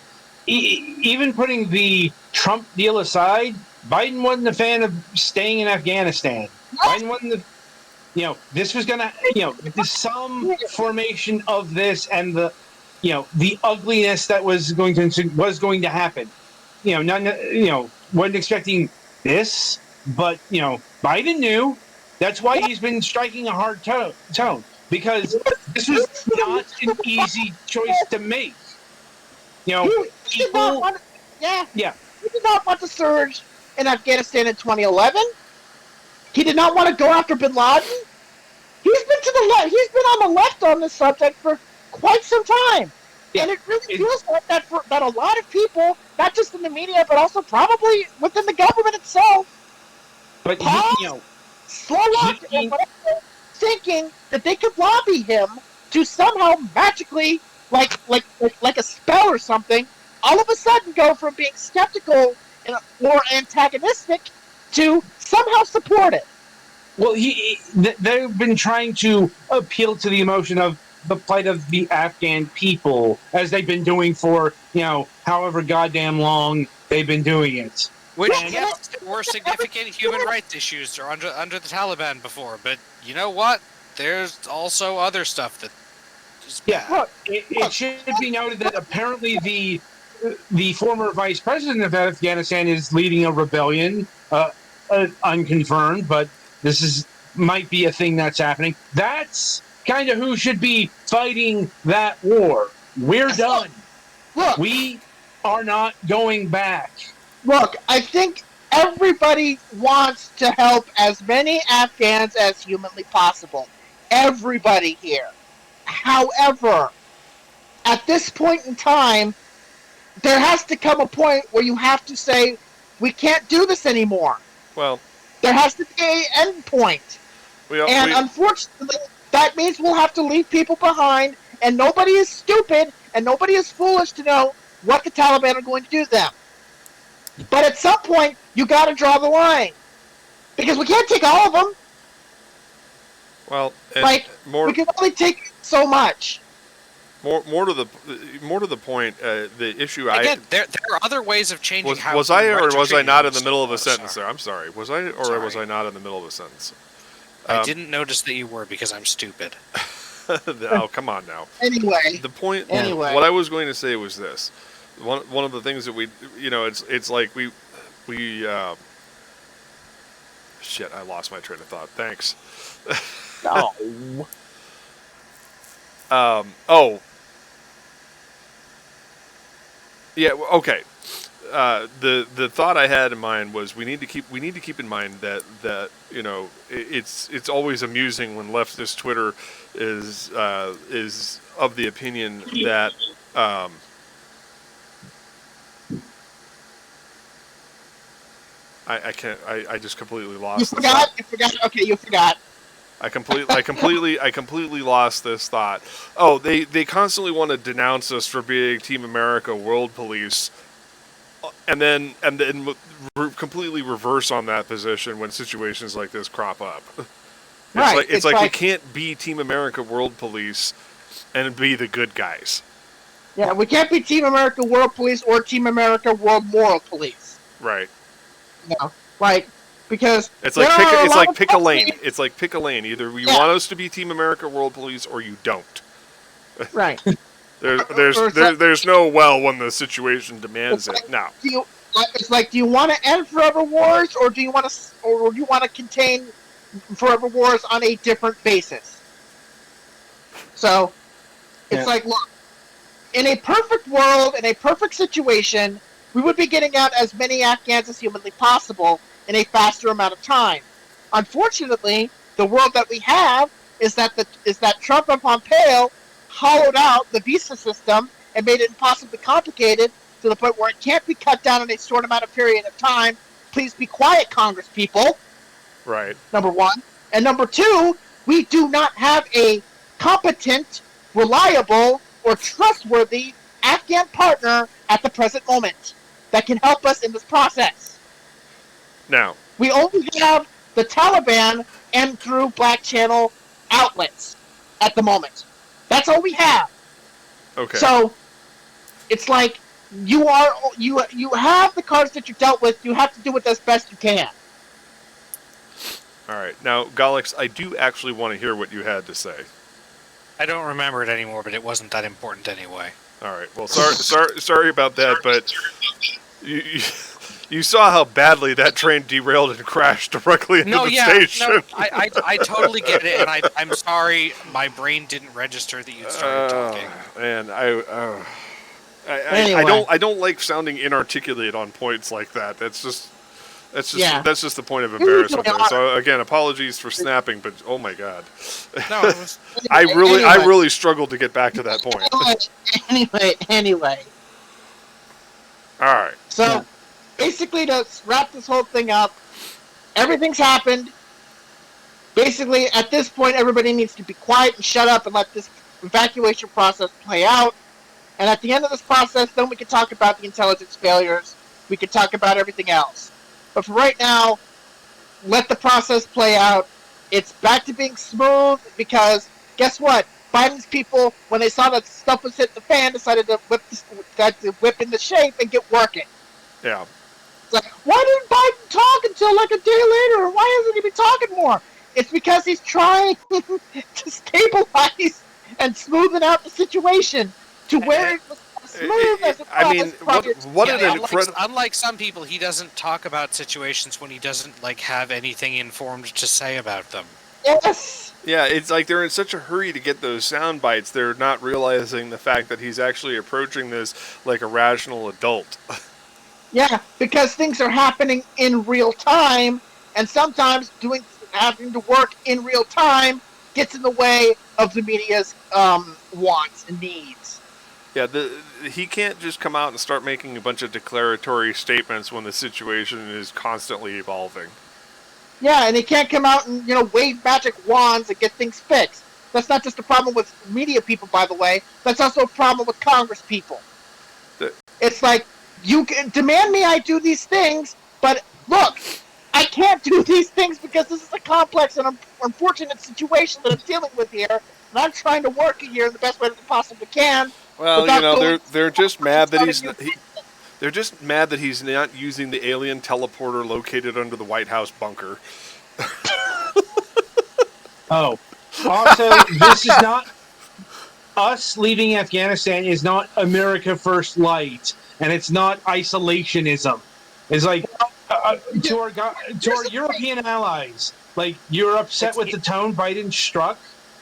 Even putting the Trump deal aside, Biden wasn't a fan of staying in Afghanistan. Biden wasn't this was gonna, some formation of this and the ugliness that was going to happen. Wasn't expecting this, but Biden knew. That's why he's been striking a hard tone, because this was not an easy choice to make. He did not want the surge in Afghanistan in 2011. He did not want to go after bin Laden. He's been to the left. He's been on the left on this subject for quite some time. Yeah. And it really feels like that that a lot of people, not just in the media, but also probably within the government itself, but slow up, thinking that they could lobby him to somehow magically, like a spell or something, all of a sudden go from being skeptical or antagonistic to somehow support it. Well, they've been trying to appeal to the emotion of the plight of the Afghan people, as they've been doing for, however goddamn long they've been doing it. Which, yes, there were significant human rights issues under the Taliban before, but you know what? There's also other stuff that is bad. Yeah, it should be noted that apparently the former vice president of Afghanistan is leading a rebellion, unconfirmed, but this might be a thing that's happening. That's kind of who should be fighting that war. We're done. Look, we are not going back. Look, I think everybody wants to help as many Afghans as humanly possible. Everybody here. However, at this point in time, there has to come a point where you have to say, we can't do this anymore. Well, There has to be an end point. And unfortunately, that means we'll have to leave people behind, and nobody is stupid and nobody is foolish to know what the Taliban are going to do to them. But at some point, you got to draw the line. Because we can't take all of them. Well, we can only take so much. More to the point. The issue there are other ways of changing. Was I or was I not in the middle of a sentence there? I'm sorry. Was I or was I not in the middle of a sentence? I didn't notice that you were because I'm stupid. Oh, come on now. Anyway, the point. What I was going to say was this. One of the things that we, it's like we. Shit, I lost my train of thought. Thanks. No. Yeah. Okay. The thought I had in mind was we need to keep in mind that it's always amusing when leftist Twitter is of the opinion that I can't. I just completely lost. You forgot. Okay, you forgot. I completely lost this thought. Oh, they constantly want to denounce us for being Team America World Police, and then completely reverse on that position when situations like this crop up. It's like we can't be Team America World Police and be the good guys. Yeah, we can't be Team America World Police or Team America World Moral Police. Right. No, because it's like pick a lane. It's like pick a lane. Either you want us to be Team America World Police or you don't. Right. There's no when the situation demands it. Now. It's like, do you want to end forever wars or do you want to contain forever wars on a different basis? So it's like, look, in a perfect world, in a perfect situation, we would be getting out as many Afghans as humanly possible in a faster amount of time. Unfortunately, the world that we have is that Trump and Pompeo hollowed out the visa system and made it impossibly complicated to the point where it can't be cut down in a short amount of period of time. Please be quiet, Congress people. Right. Number one. And number two, we do not have a competent, reliable, or trustworthy Afghan partner at the present moment that can help us in this process. Now, we only have the Taliban and through Black Channel outlets at the moment. That's all we have. Okay. So it's like you have the cards that you're dealt with. You have to do it as best you can. All right. Now, Galix, I do actually want to hear what you had to say. I don't remember it anymore, but it wasn't that important anyway. All right. Well, sorry about that, but you saw how badly that train derailed and crashed directly into the station. No, I totally get it, and I'm sorry my brain didn't register that you started talking. And Anyway. I don't like sounding inarticulate on points like that. That's just the point of embarrassment there. So again, apologies for snapping, but oh my god, no, it was... I really struggled to get back to that point. Anyway. All right. So basically, to wrap this whole thing up, everything's happened. Basically, at this point, everybody needs to be quiet and shut up and let this evacuation process play out. And at the end of this process, then we can talk about the intelligence failures. We can talk about everything else. But for right now, let the process play out. It's back to being smooth because guess what? Biden's people, when they saw that stuff was hitting the fan, decided to whip into shape and get working. Yeah. It's like, why didn't Biden talk until like a day later? Why hasn't he been talking more? It's because he's trying to stabilize and smoothen out the situation to where it was smooth as it was. I mean, unlike some people, he doesn't talk about situations when he doesn't have anything informed to say about them. Yes. Yeah, it's like they're in such a hurry to get those sound bites, they're not realizing the fact that he's actually approaching this like a rational adult. Yeah, because things are happening in real time, and sometimes having to work in real time gets in the way of the media's wants and needs. Yeah, he can't just come out and start making a bunch of declaratory statements when the situation is constantly evolving. Yeah, and they can't come out and wave magic wands and get things fixed. That's not just a problem with media people, by the way. That's also a problem with Congress people. The- It's like you can demand me I do these things, but look, I can't do these things because this is a complex and unfortunate situation that I'm dealing with here, and I'm trying to work it here in the best way that I possibly can Well, without going. they're just mad that starting new- they're just mad that he's not using the alien teleporter located under the White House bunker. Oh, also, this is not us leaving Afghanistan. Is not America First Light, and it's not isolationism. It's like to our European allies. Like, you're upset with the tone Biden struck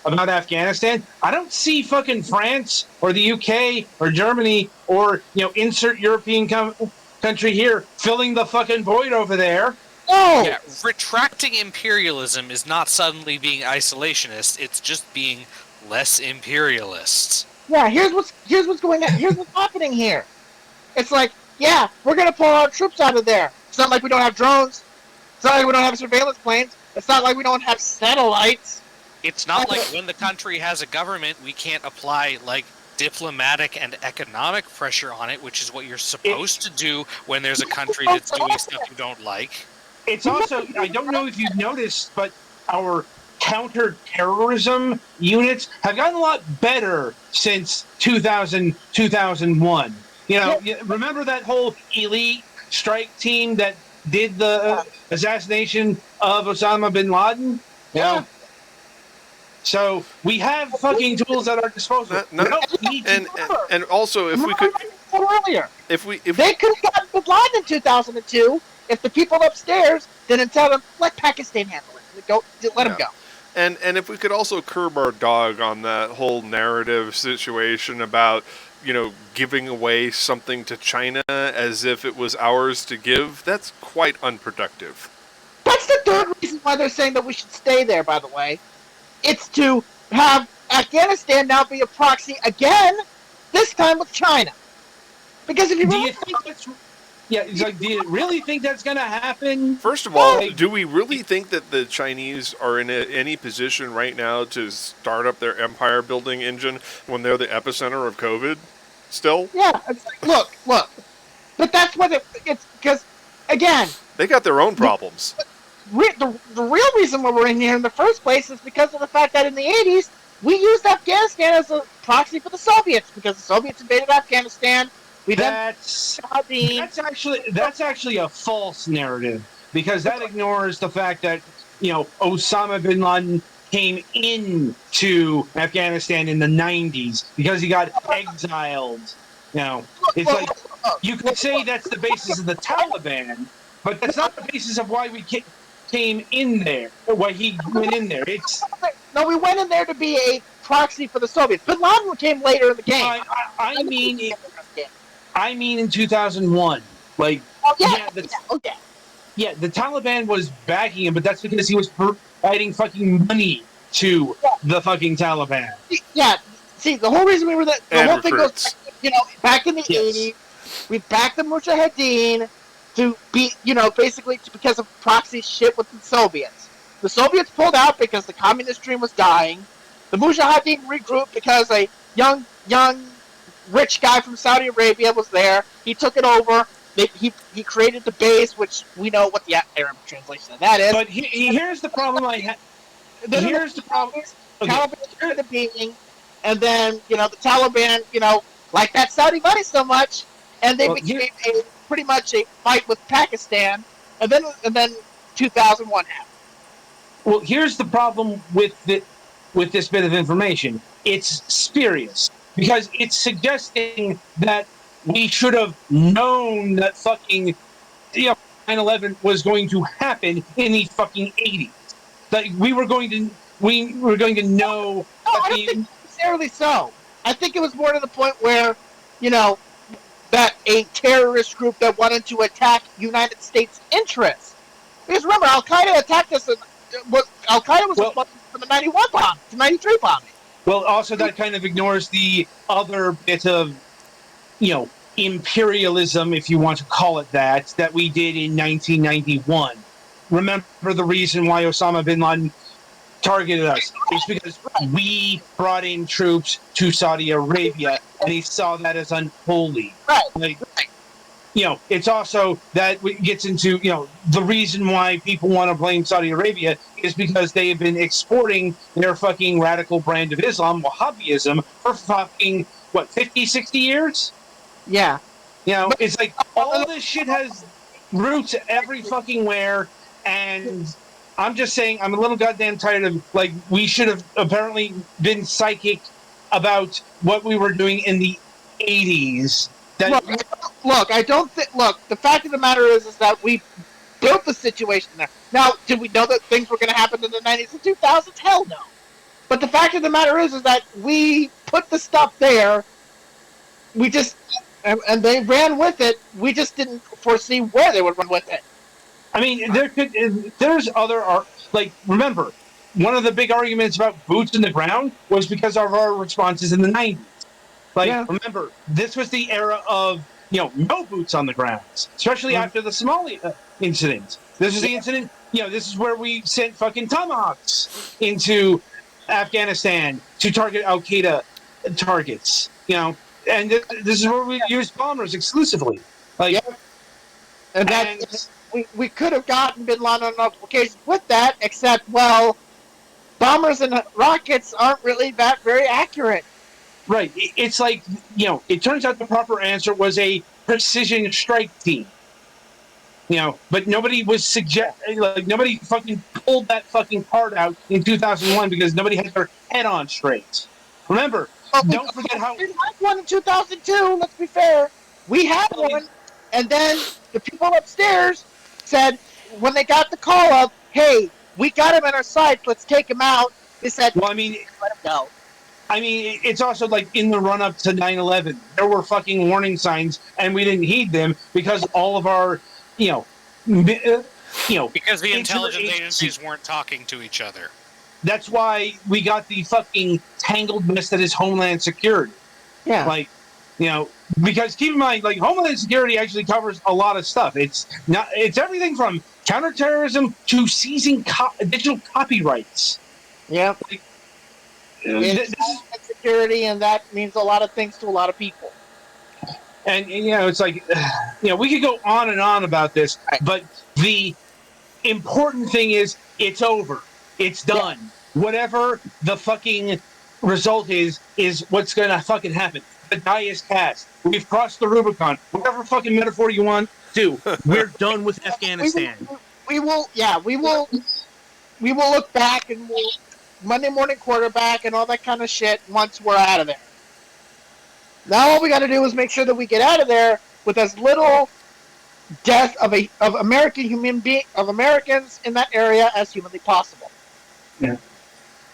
about Afghanistan. I don't see fucking France or the UK or Germany or insert European country here filling the fucking void over there. No. Yeah, retracting imperialism is not suddenly being isolationist. It's just being less imperialist. Yeah, here's what's going on. Here's what's happening here. It's like, yeah, we're gonna pull our troops out of there. It's not like we don't have drones. It's not like we don't have surveillance planes. It's not like we don't have satellites. It's not like when the country has a government, we can't apply diplomatic and economic pressure on it, which is what you're supposed to do when there's a country that's doing stuff you don't like. It's also, I don't know if you've noticed, but our counter-terrorism units have gotten a lot better since 2001. Remember that whole elite strike team that did the assassination of Osama bin Laden? Yeah. So we have fucking tools at our disposal. And also, if we could, earlier, if they could have gotten bin Laden in 2002 if the people upstairs didn't tell them, let Pakistan handle it. Let them go. And if we could also curb our dog on that whole narrative situation about, giving away something to China as if it was ours to give, that's quite unproductive. That's the third reason why they're saying that we should stay there, by the way. It's to have Afghanistan now be a proxy again, this time with China. Because if you do you really think that's going to happen? First of all, do we really think that the Chinese are in any position right now to start up their empire building engine when they're the epicenter of COVID still? Yeah, it's like, look. But that's what it's because, again, they got their own problems. The real reason why we're in here in the first place is because of the fact that in the 80s, we used Afghanistan as a proxy for the Soviets because the Soviets invaded Afghanistan. That's actually a false narrative because that ignores the fact that Osama bin Laden came into Afghanistan in the 90s because he got exiled. It's like you could say that's the basis of the Taliban, but that's not the basis of why we came in there. Why he went in there? No, we went in there to be a proxy for the Soviets. Bin Laden came later in the game. I mean in 2001. The Taliban was backing him, but that's because he was providing fucking money to the fucking Taliban. Yeah, see, the whole reason we were there, the whole thing goes, back in the 80s, we backed the Mujahideen to be, basically because of proxy shit with the Soviets. The Soviets pulled out because the communist dream was dying. The Mujahideen regrouped because a young rich guy from Saudi Arabia was there. He took it over. He created the base, which we know what the Arab translation of that is. But here's the problem I have. Here's the problem. Taliban started the beating, and then the Taliban, like that Saudi money so much, and they became pretty much a fight with Pakistan, and then 2001 happened. Well, here's the problem with this bit of information. It's spurious because it's suggesting that we should have known that fucking 9/11 was going to happen in the fucking 80s. Like we were going to know. No, I don't think necessarily so. I think it was more to the point where, that a terrorist group that wanted to attack United States interests. Because remember, Al Qaeda attacked us. Al Qaeda was responsible for the 91 bomb, the 93 bombing. Well, also that kind of ignores the other bit of, imperialism, if you want to call it that we did in 1991. remember the reason why Osama bin Laden targeted us. It's because we brought in troops to Saudi Arabia, and he saw that as unholy. Right. Like, it's also that gets into, the reason why people want to blame Saudi Arabia is because they have been exporting their fucking radical brand of Islam, Wahhabism, for fucking, 50, 60 years? Yeah. It's like all this shit has roots every fucking where, and I'm just saying I'm a little goddamn tired of, we should have apparently been psychic about what we were doing in the 80s. Look, I don't think. Look, the fact of the matter is that we built the situation there. Now, did we know that things were going to happen in the 90s and 2000s? Hell no. But the fact of the matter is that we put the stuff there. We just, and they ran with it. We just didn't foresee where they would run with it. I mean, there's other, remember, one of the big arguments about boots in the ground was because of our responses in the 90s. Remember, this was the era of, no boots on the ground, especially after the Somalia incident. This is the incident, this is where we sent fucking tomahawks into Afghanistan to target Al-Qaeda targets, and this is where we used bombers exclusively. And we could have gotten bin Laden on occasions with that, except, well, bombers and rockets aren't really that very accurate. Right. It's like, it turns out the proper answer was a precision strike team. But nobody was nobody fucking pulled that fucking card out in 2001 because nobody had their head on straight. Remember, don't forget how we had one in 2002. Let's be fair, we had one, and then the people upstairs said when they got the call up, "Hey, we got him in our sights. Let's take him out." They said, "Well, I mean, let him go." I mean, it's also like in the run-up to 9/11, there were fucking warning signs, and we didn't heed them because all of our, because the intelligence agencies weren't talking to each other. That's why we got the fucking tangled mess that is Homeland Security. Yeah. Because keep in mind, Homeland Security actually covers a lot of stuff. It's everything from counterterrorism to seizing digital copyrights. Yeah. It's security, and that means a lot of things to a lot of people. And it's like, we could go on and on about this, but the important thing is it's over. It's done. Yeah. Whatever the fucking result is what's going to fucking happen. The die is cast. We've crossed the Rubicon. Whatever fucking metaphor you want to, we're done with Afghanistan. We will look back and we'll Monday morning quarterback and all that kind of shit once we're out of there. Now all we got to do is make sure that we get out of there with as little death of Americans in that area as humanly possible. Yeah.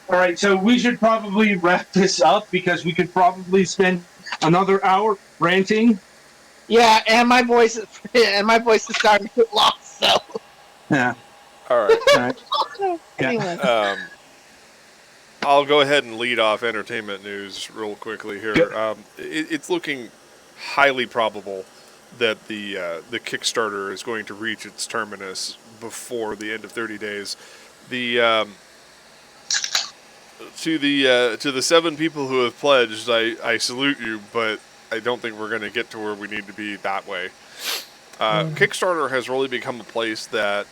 All right, so we should probably wrap this up because we could probably spend another hour ranting. Yeah, and my voice is starting to get lost. So. Yeah. All right. Anyway. I'll go ahead and lead off entertainment news real quickly here. It's looking highly probable that the Kickstarter is going to reach its terminus before the end of 30 days. To the 7 people who have pledged, I salute you, but I don't think we're going to get to where we need to be that way. Kickstarter has really become a place that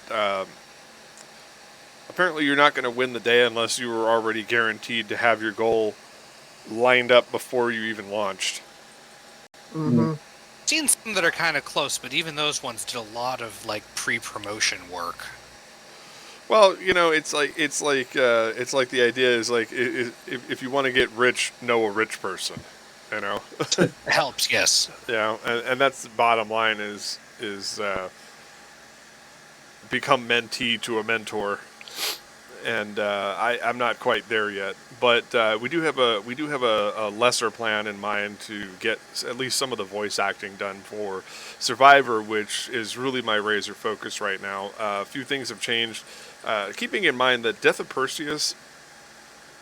apparently you're not going to win the day unless you were already guaranteed to have your goal lined up before you even launched. Mm-hmm. I've seen some that are kind of close, but even those ones did a lot of pre-promotion work. Well, it's like the idea is if you want to get rich, know a rich person, It helps, yes. And that's the bottom line is become mentee to a mentor. And I'm not quite there yet, but we do have a lesser plan in mind to get at least some of the voice acting done for Survivor, which is really my razor focus right now. A few things have changed, keeping in mind that Death of Perseus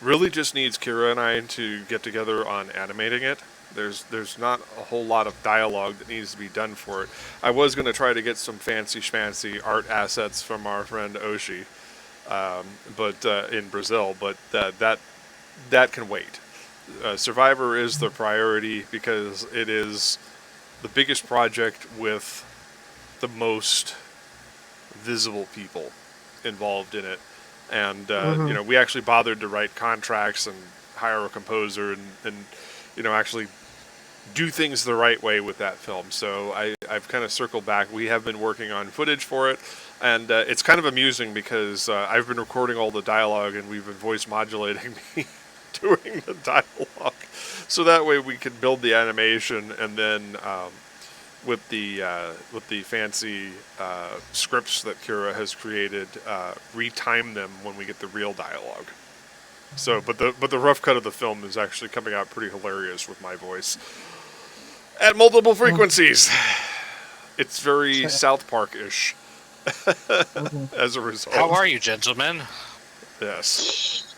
really just needs Kira and I to get together on animating it. There's not a whole lot of dialogue that needs to be done for it. I was going to try to get some fancy schmancy art assets from our friend Oshi, but in Brazil, but that can wait. Survivor is the priority because it is the biggest project with the most visible people involved in it, and we actually bothered to write contracts and hire a composer and actually do things the right way with that film. So I've kind of circled back. We have been working on footage for it, and it's kind of amusing because I've been recording all the dialogue and we've been voice modulating me doing the dialogue, so that way we can build the animation and then with the fancy scripts that Kira has created, retime them when we get the real dialogue. So, but the rough cut of the film is actually coming out pretty hilarious with my voice at multiple frequencies. It's very South Park-ish as a result. How are you, gentlemen? Yes.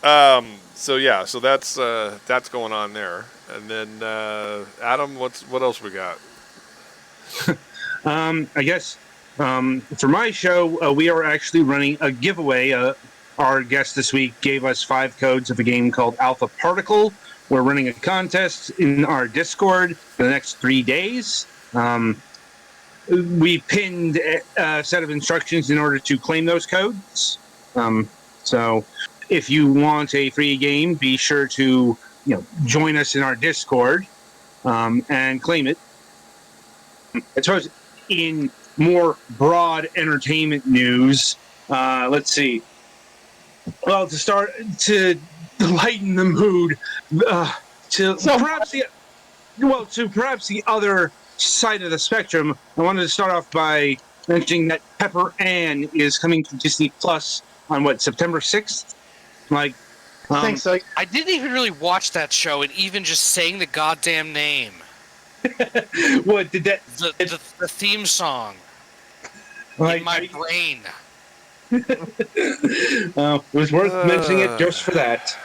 So that's going on there, and then Adam, what else we got? I guess for my show, we are actually running a giveaway. Our guest this week gave us 5 codes of a game called Alpha Particle. We're running a contest in our Discord for the next 3 days. We pinned a set of instructions in order to claim those codes. So if you want a free game, be sure to join us in our Discord and claim it. I suppose in more broad entertainment news, let's see. Well, to lighten the mood, to perhaps the other side of the spectrum, I wanted to start off by mentioning that Pepper Ann is coming to Disney Plus on September 6th. I think so. I didn't even really watch that show, and even just saying the goddamn name. What did that? The theme song in my brain. It was worth mentioning it just for that.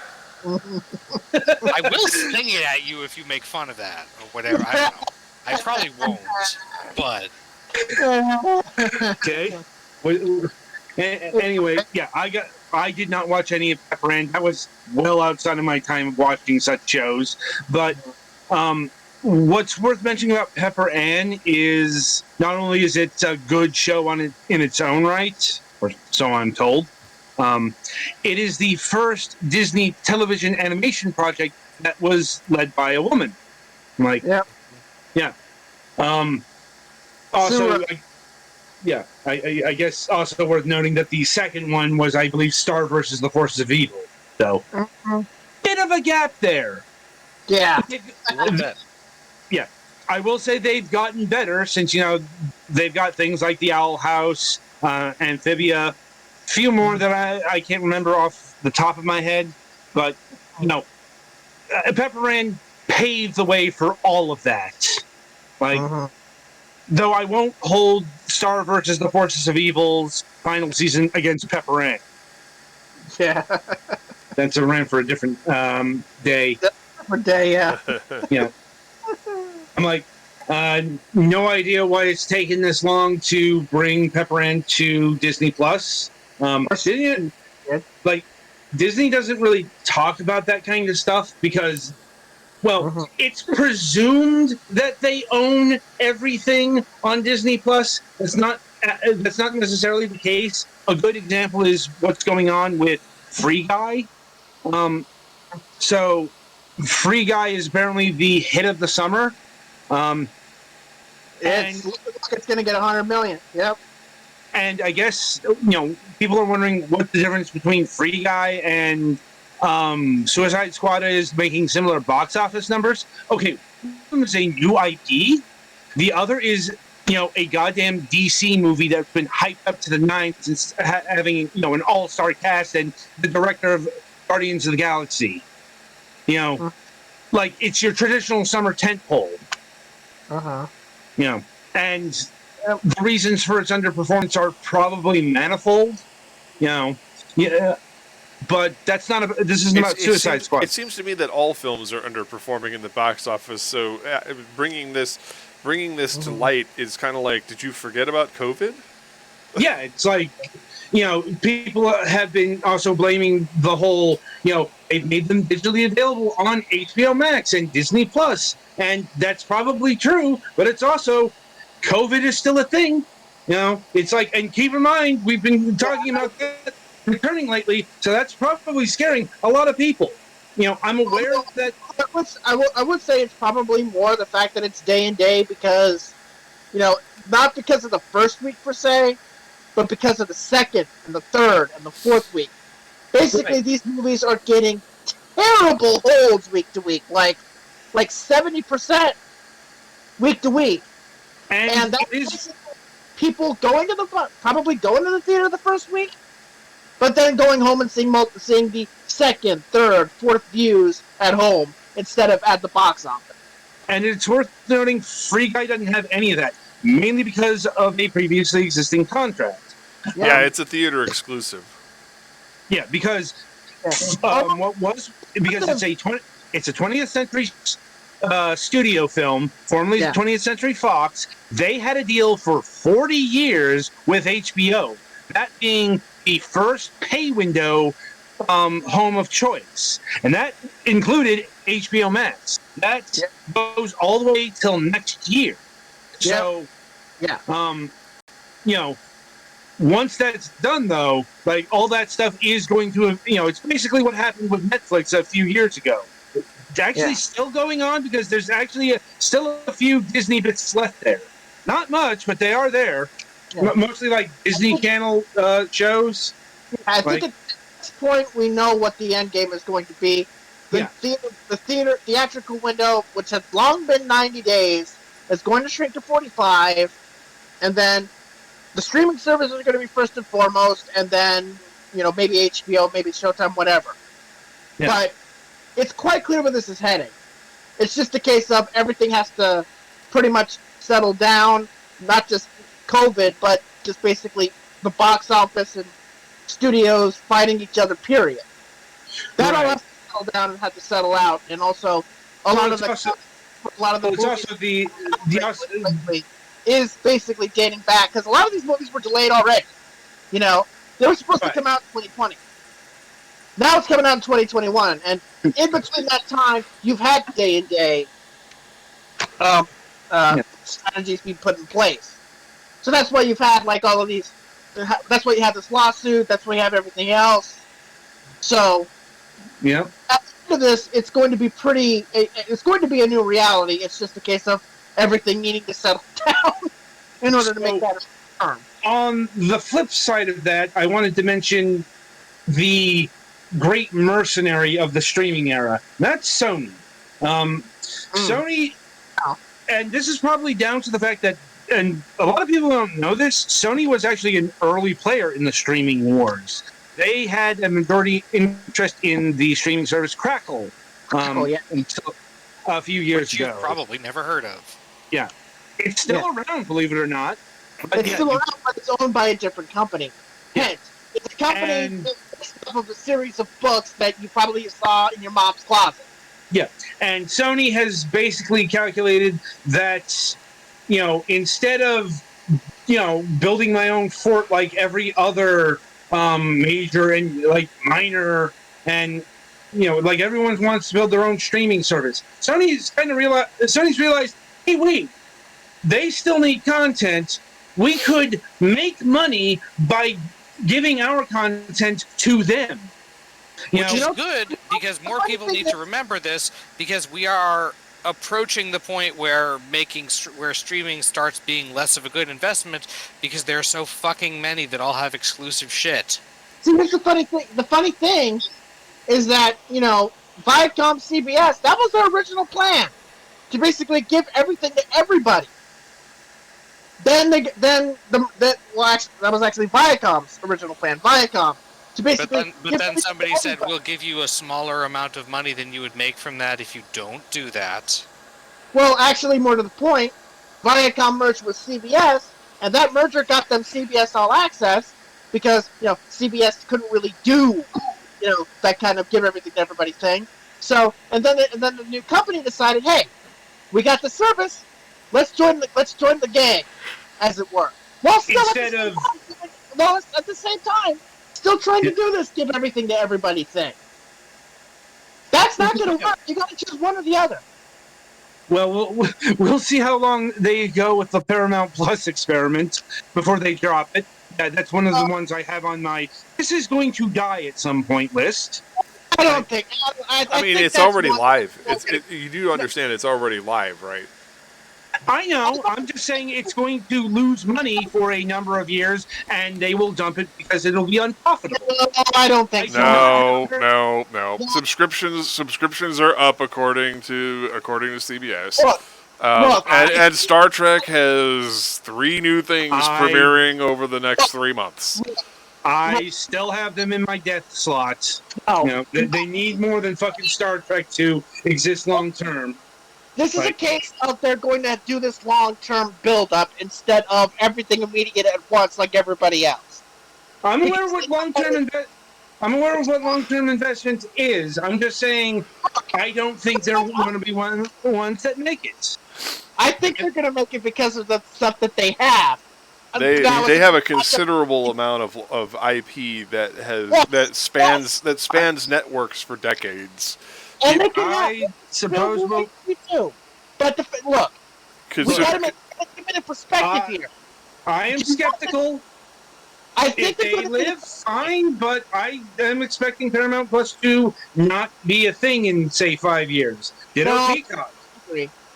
I will sing it at you if you make fun of that or whatever. I don't know. I probably won't, but okay. Anyway, yeah, I did not watch any of Pepper Ann. That was well outside of my time of watching such shows. But what's worth mentioning about Pepper Ann is not only is it a good show in its own right, or so I'm told, it is the first Disney television animation project that was led by a woman. Yeah. Also, I guess also worth noting that the second one was, I believe, Star versus the Forces of Evil. So, bit of a gap there. Yeah. Yeah. I will say they've gotten better since, they've got things like the Owl House, Amphibia, a few more that I can't remember off the top of my head. But, Pepper Ann paved the way for all of that. Though I won't hold Star versus the Forces of Evil's final season against Pepper Ann. Yeah. That's a rant for a different day. Different day, yeah. Yeah. I'm like, no idea why it's taken this long to bring Pepper Ann to Disney Plus. Disney doesn't really talk about that kind of stuff because, it's presumed that they own everything on Disney Plus. That's not necessarily the case. A good example is what's going on with Free Guy. So Free Guy is apparently the hit of the summer. It's going to get 100 million. Yep. And I guess people are wondering what the difference between Free Guy and Suicide Squad is making similar box office numbers. Okay, one of them is a new IP. The other is, a goddamn DC movie that's been hyped up to the nines since having, an all-star cast and the director of Guardians of the Galaxy. It's your traditional summer tentpole. And the reasons for its underperformance are probably manifold. but that's not. This isn't about Suicide Squad. It seems to me that all films are underperforming in the box office. So bringing this to light is kind of like, did you forget about COVID? Yeah, it's like, people have been also blaming the whole, they've made them digitally available on HBO Max and Disney Plus, and that's probably true, but it's also, COVID is still a thing. It's like, and keep in mind, we've been talking about that returning lately, so that's probably scaring a lot of people. I'm aware that... I would say it's probably more the fact that it's day and day because, not because of the first week per se, but because of the second and the third and the fourth week. Basically, right. These movies are getting terrible holds week to week, like 70% week to week, and that is people probably going to the theater the first week, but then going home and seeing the second, third, fourth views at home instead of at the box office. And it's worth noting, Free Guy doesn't have any of that, mainly because of a previously existing contract. Yeah, it's a theater exclusive. Yeah, because it's a 20th century studio film, formerly 20th Century Fox. They had a deal for 40 years with HBO, that being the first pay window home of choice, and that included HBO Max. That goes all the way till next year. So, once that's done, though, like, all that stuff is going to, it's basically what happened with Netflix a few years ago. It's actually still going on because there's actually still a few Disney bits left there. Not much, but they are there. Yeah. Mostly like Disney Channel shows. I think at this point we know what the end game is going to be. The theatrical window, which has long been 90 days, is going to shrink to 45, and then the streaming services are going to be first and foremost, and then, maybe HBO, maybe Showtime, whatever. Yeah. But it's quite clear where this is heading. It's just a case of everything has to pretty much settle down, not just COVID, but just basically the box office and studios fighting each other, period. That all has to settle down and have to settle out, and also a lot of the movies is basically dating back, because a lot of these movies were delayed already. They were supposed to come out in 2020. Now it's coming out in 2021, and in between that time, you've had day and day strategies being put in place. So that's why you've had all of these. That's why you have this lawsuit. That's why you have everything else. So, at the end of this, it's going to be it's going to be a new reality. It's just a case of everything needing to settle down in order to make that a term. On the flip side of that, I wanted to mention the great mercenary of the streaming era. That's Sony. Sony, and this is probably down to the fact that, and a lot of people don't know this, Sony was actually an early player in the streaming wars. They had a majority interest in the streaming service Crackle until a few years ago. You've probably never heard of. Yeah. It's still around, believe it or not. It's still around, but it's owned by a different company. Hence, it's a company based off of a series of books that you probably saw in your mom's closet. Yeah, and Sony has basically calculated that, instead of, building my own fort like every other major and minor and, like everyone wants to build their own streaming service. Sony's realized, hey, wait, they still need content. We could make money by giving our content to them. Which is good, because more people need to remember this, because we are approaching the point where streaming starts being less of a good investment, because there are so fucking many that all have exclusive shit. See, here's the funny thing. The funny thing is that, Viacom, CBS, that was their original plan, to basically give everything to everybody. That was actually Viacom's original plan. Viacom. But then somebody said, we'll give you a smaller amount of money than you would make from that if you don't do that. Well, actually, more to the point, Viacom merged with CBS, and that merger got them CBS All Access, because, CBS couldn't really do that kind of give everything to everybody thing. So, and then the new company decided, hey, we got the service, let's join the gang, as it were. While still at the same time, still trying to do this, give everything to everybody thing. That's not going to work. You got to choose one or the other. Well, we'll see how long they go with the Paramount Plus experiment before they drop it. That's one of the ones I have on my "this is going to die at some point" list. I don't think. I mean, think it's already one- live. You do understand it's already live, right? I know. I'm just saying it's going to lose money for a number of years, and they will dump it because it'll be unprofitable. I don't think so. No. Subscriptions are up according to CBS. And Star Trek has 3 new things premiering over the next 3 months. I still have them in my death slots. No. They need more than fucking Star Trek to exist long term. This is a case of they're going to do this long-term build-up instead of everything immediate at once like everybody else. I'm aware of what long-term investment is. I'm just saying I don't think they're going to be one of the ones that make it. I think they're going to make it because of the stuff that they have. They have a considerable amount of IP that spans networks for decades. And they can suppose we do. But look, we got to make it in perspective here. I am skeptical. I think if they live, fine, but I am expecting Paramount Plus to not be a thing in, say, 5 years. Peacock.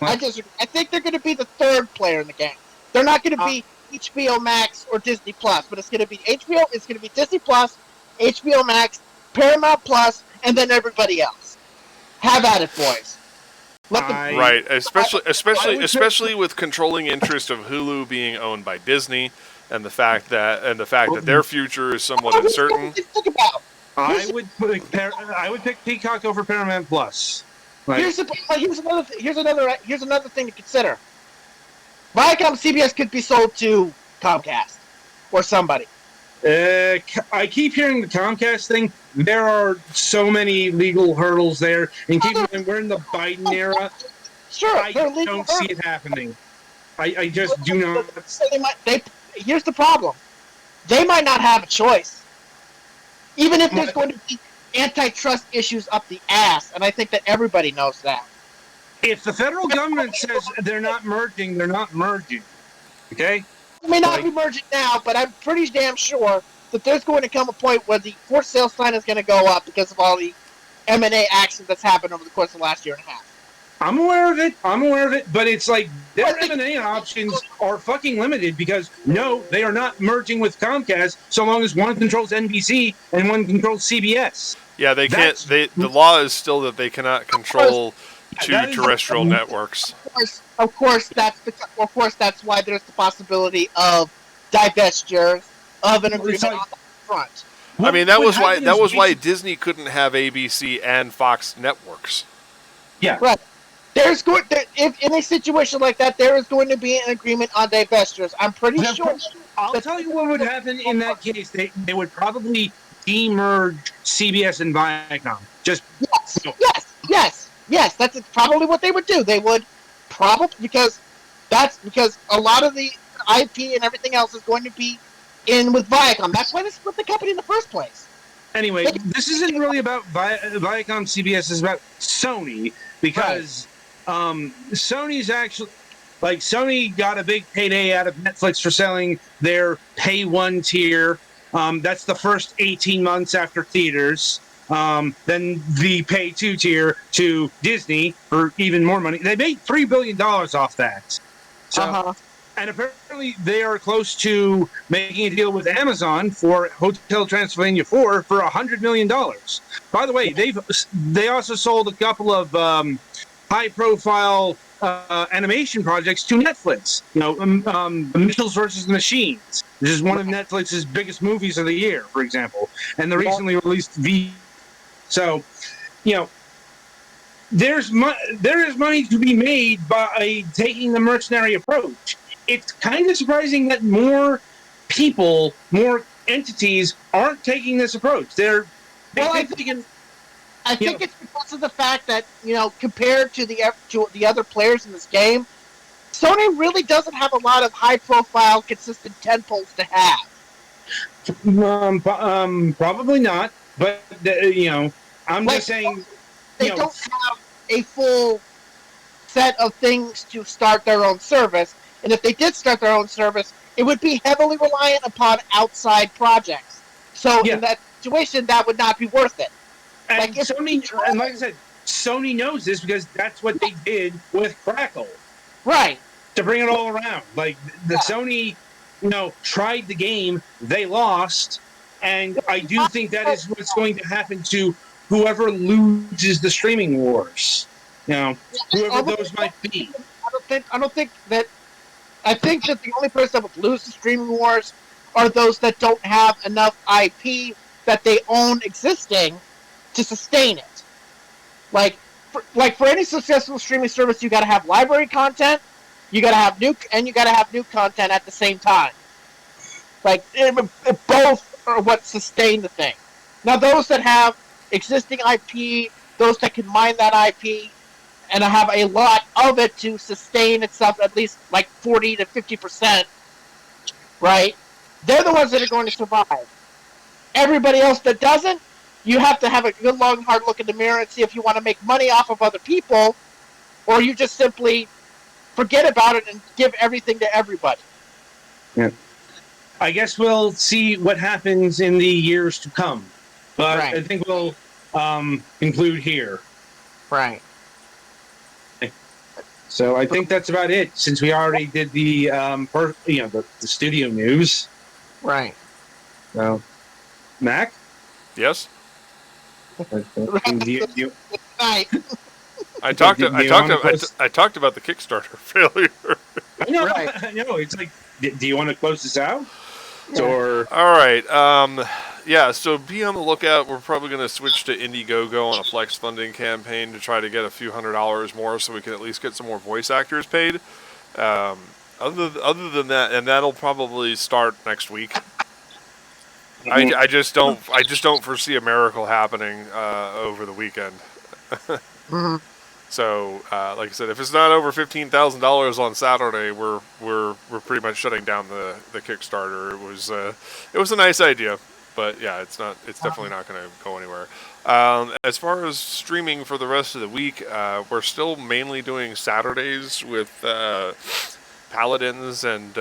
I disagree. I think they're going to be the third player in the game. They're not going to be HBO Max or Disney Plus, but it's going to be HBO. It's going to be Disney Plus, HBO Max, Paramount Plus, and then everybody else. Have at it, boys. Right, especially with controlling interest of Hulu being owned by Disney, and the fact that their future is somewhat uncertain. Think about. I would pick Peacock over Paramount Plus. Here's another thing to consider. Viacom CBS could be sold to Comcast or somebody. I keep hearing the Comcast thing. There are so many legal hurdles there, and keep in mind we're in the Biden era. Sure, I don't see it happening. I just do not. Here's the problem: they might not have a choice, even if there's going to be antitrust issues up the ass, and I think that everybody knows that. If the federal government says they're not merging, they're not merging. Okay. It may not be merging now, but I'm pretty damn sure that there's going to come a point where the for sale sign is going to go up because of all the M&A action that's happened over the course of the last year and a half. I'm aware of it, but it's like their M&A options are fucking limited because no, they are not merging with Comcast so long as one controls NBC and one controls CBS. Yeah, they can't. The law is still that they cannot control 2 terrestrial networks. Of course, that's why there's the possibility of divestitures of an agreement on the front. I mean, that was why Disney couldn't have ABC and Fox networks. Yeah, right. If in a situation like that, there is going to be an agreement on divestitures. I'm pretty sure. I'll tell you what would happen in that case. They would probably demerge CBS and Viacom. Yes. That's probably what they would do. They would probably because a lot of the IP and everything else is going to be in with Viacom. That's why they split the company in the first place. Anyway, this isn't really about Viacom CBS. It's about Sony because Sony's actually Sony got a big payday out of Netflix for selling their Pay 1 tier. That's the first 18 months after theaters. Then the Pay 2 tier to Disney for even more money. They made $3 billion off that. So, and apparently they are close to making a deal with Amazon for Hotel Transylvania 4 for $100 million. By the way, they also sold a couple of high-profile animation projects to Netflix. The Mitchells versus the Machines. This is one of Netflix's biggest movies of the year, for example. And the recently released So, there is money to be made by taking the mercenary approach. It's kind of surprising that more people, more entities aren't taking this approach. They're Well, they can, I think it's because of the fact that, compared to the other players in this game, Sony really doesn't have a lot of high-profile, consistent tentpoles to have. probably not, but I'm Like just saying, they don't have a full set of things to start their own service, and if they did start their own service, it would be heavily reliant upon outside projects. So yeah, in that situation, that would not be worth it. and Like if Sony, and like I said, Sony knows this because that's what they did with Crackle right, to bring it all around. Like the Sony, tried the game, they lost, and I do think that is what's going to happen to whoever loses the streaming wars. Whoever those might be. I don't think that. I think that the only person that would lose the streaming wars are those that don't have enough IP that they own existing to sustain it. For any successful streaming service, you got to have library content, you got to have new content at the same time. Both are what sustain the thing. Now, those that have existing IP, those that can mine that IP, and have a lot of it to sustain itself at least like 40 to 50%, right? They're the ones that are going to survive. Everybody else that doesn't, you have to have a good long hard look in the mirror and see if you want to make money off of other people, or you just simply forget about it and give everything to everybody. Yeah. I guess we'll see what happens in the years to come. But right. I think we'll conclude here. Right. So I think that's about it, since we already did the the studio news. Right. So, Mac? Yes? Right. I talked about the Kickstarter failure. I know. Right. I know. It's like, do you want to close this out? Yeah. Or all right. Yeah. So be on the lookout. We're probably going to switch to Indiegogo on a flex funding campaign to try to get a few $100s more, so we can at least get some more voice actors paid. Other than that, and that'll probably start next week. I just don't foresee a miracle happening over the weekend. Mm-hmm. So, like I said, if it's not over $15,000 on Saturday, we're pretty much shutting down the Kickstarter. It was a nice idea, but yeah, it's definitely not going to go anywhere. As far as streaming for the rest of the week, we're still mainly doing Saturdays with Paladins and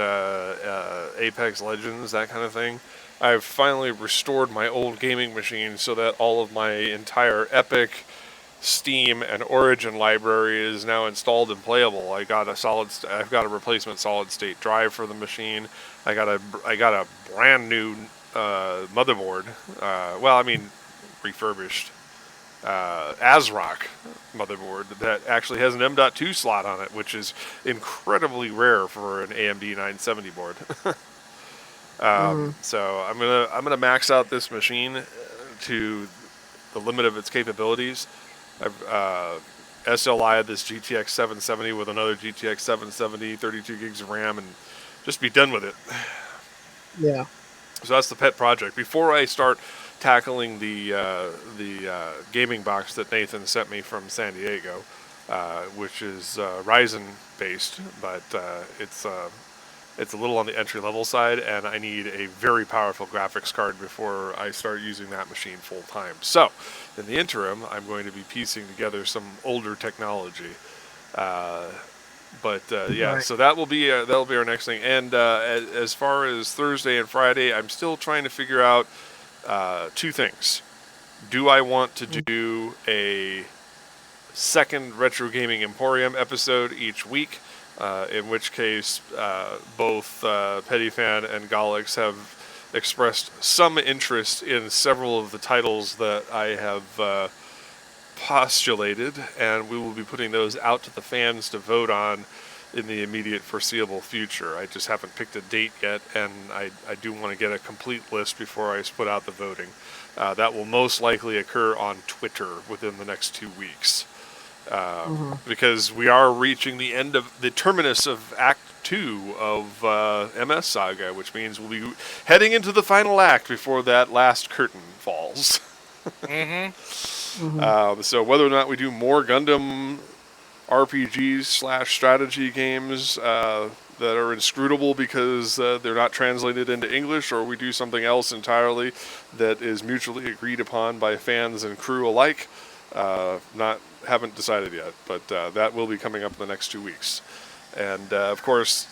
Apex Legends, that kind of thing. I've finally restored my old gaming machine so that all of my entire Epic, Steam, and Origin library is now installed and playable. I've got a replacement solid state drive for the machine. I got a brand new motherboard. Refurbished ASRock motherboard that actually has an M.2 slot on it, which is incredibly rare for an AMD 970 board. So I'm gonna max out this machine to the limit of its capabilities. I've SLI'd this GTX 770 with another GTX 770, 32 gigs of RAM, and just be done with it. Yeah. So that's the pet project. Before I start tackling the gaming box that Nathan sent me from San Diego, which is Ryzen based, but it's a little on the entry-level side, and I need a very powerful graphics card before I start using that machine full-time. So, in the interim, I'm going to be piecing together some older technology. Yeah, right. So that'll be our next thing. And as far as Thursday and Friday, I'm still trying to figure out two things. Do I want to do a second Retro Gaming Emporium episode each week? In which case, both Pettyfan and Galix have expressed some interest in several of the titles that I have postulated, and we will be putting those out to the fans to vote on in the immediate foreseeable future. I just haven't picked a date yet, and I do want to get a complete list before I put out the voting. That will most likely occur on Twitter within the next 2 weeks. Because we are reaching the end of the terminus of Act 2 of MS Saga, which means we'll be heading into the final act before that last curtain falls. So whether or not we do more Gundam RPGs / strategy games that are inscrutable because they're not translated into English, or we do something else entirely that is mutually agreed upon by fans and crew alike, haven't decided yet, but that will be coming up in the next 2 weeks. And of course,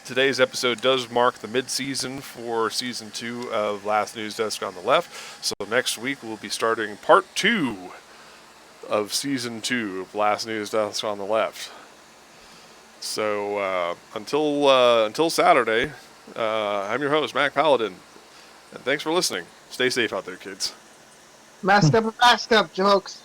today's episode does mark the mid-season for Season 2 of Last Newsdesk on the Left. So next week we'll be starting Part 2 of Season 2 of Last Newsdesk on the Left. So until Saturday, I'm your host, Mac Paladin. And thanks for listening. Stay safe out there, kids. Masked up, jokes.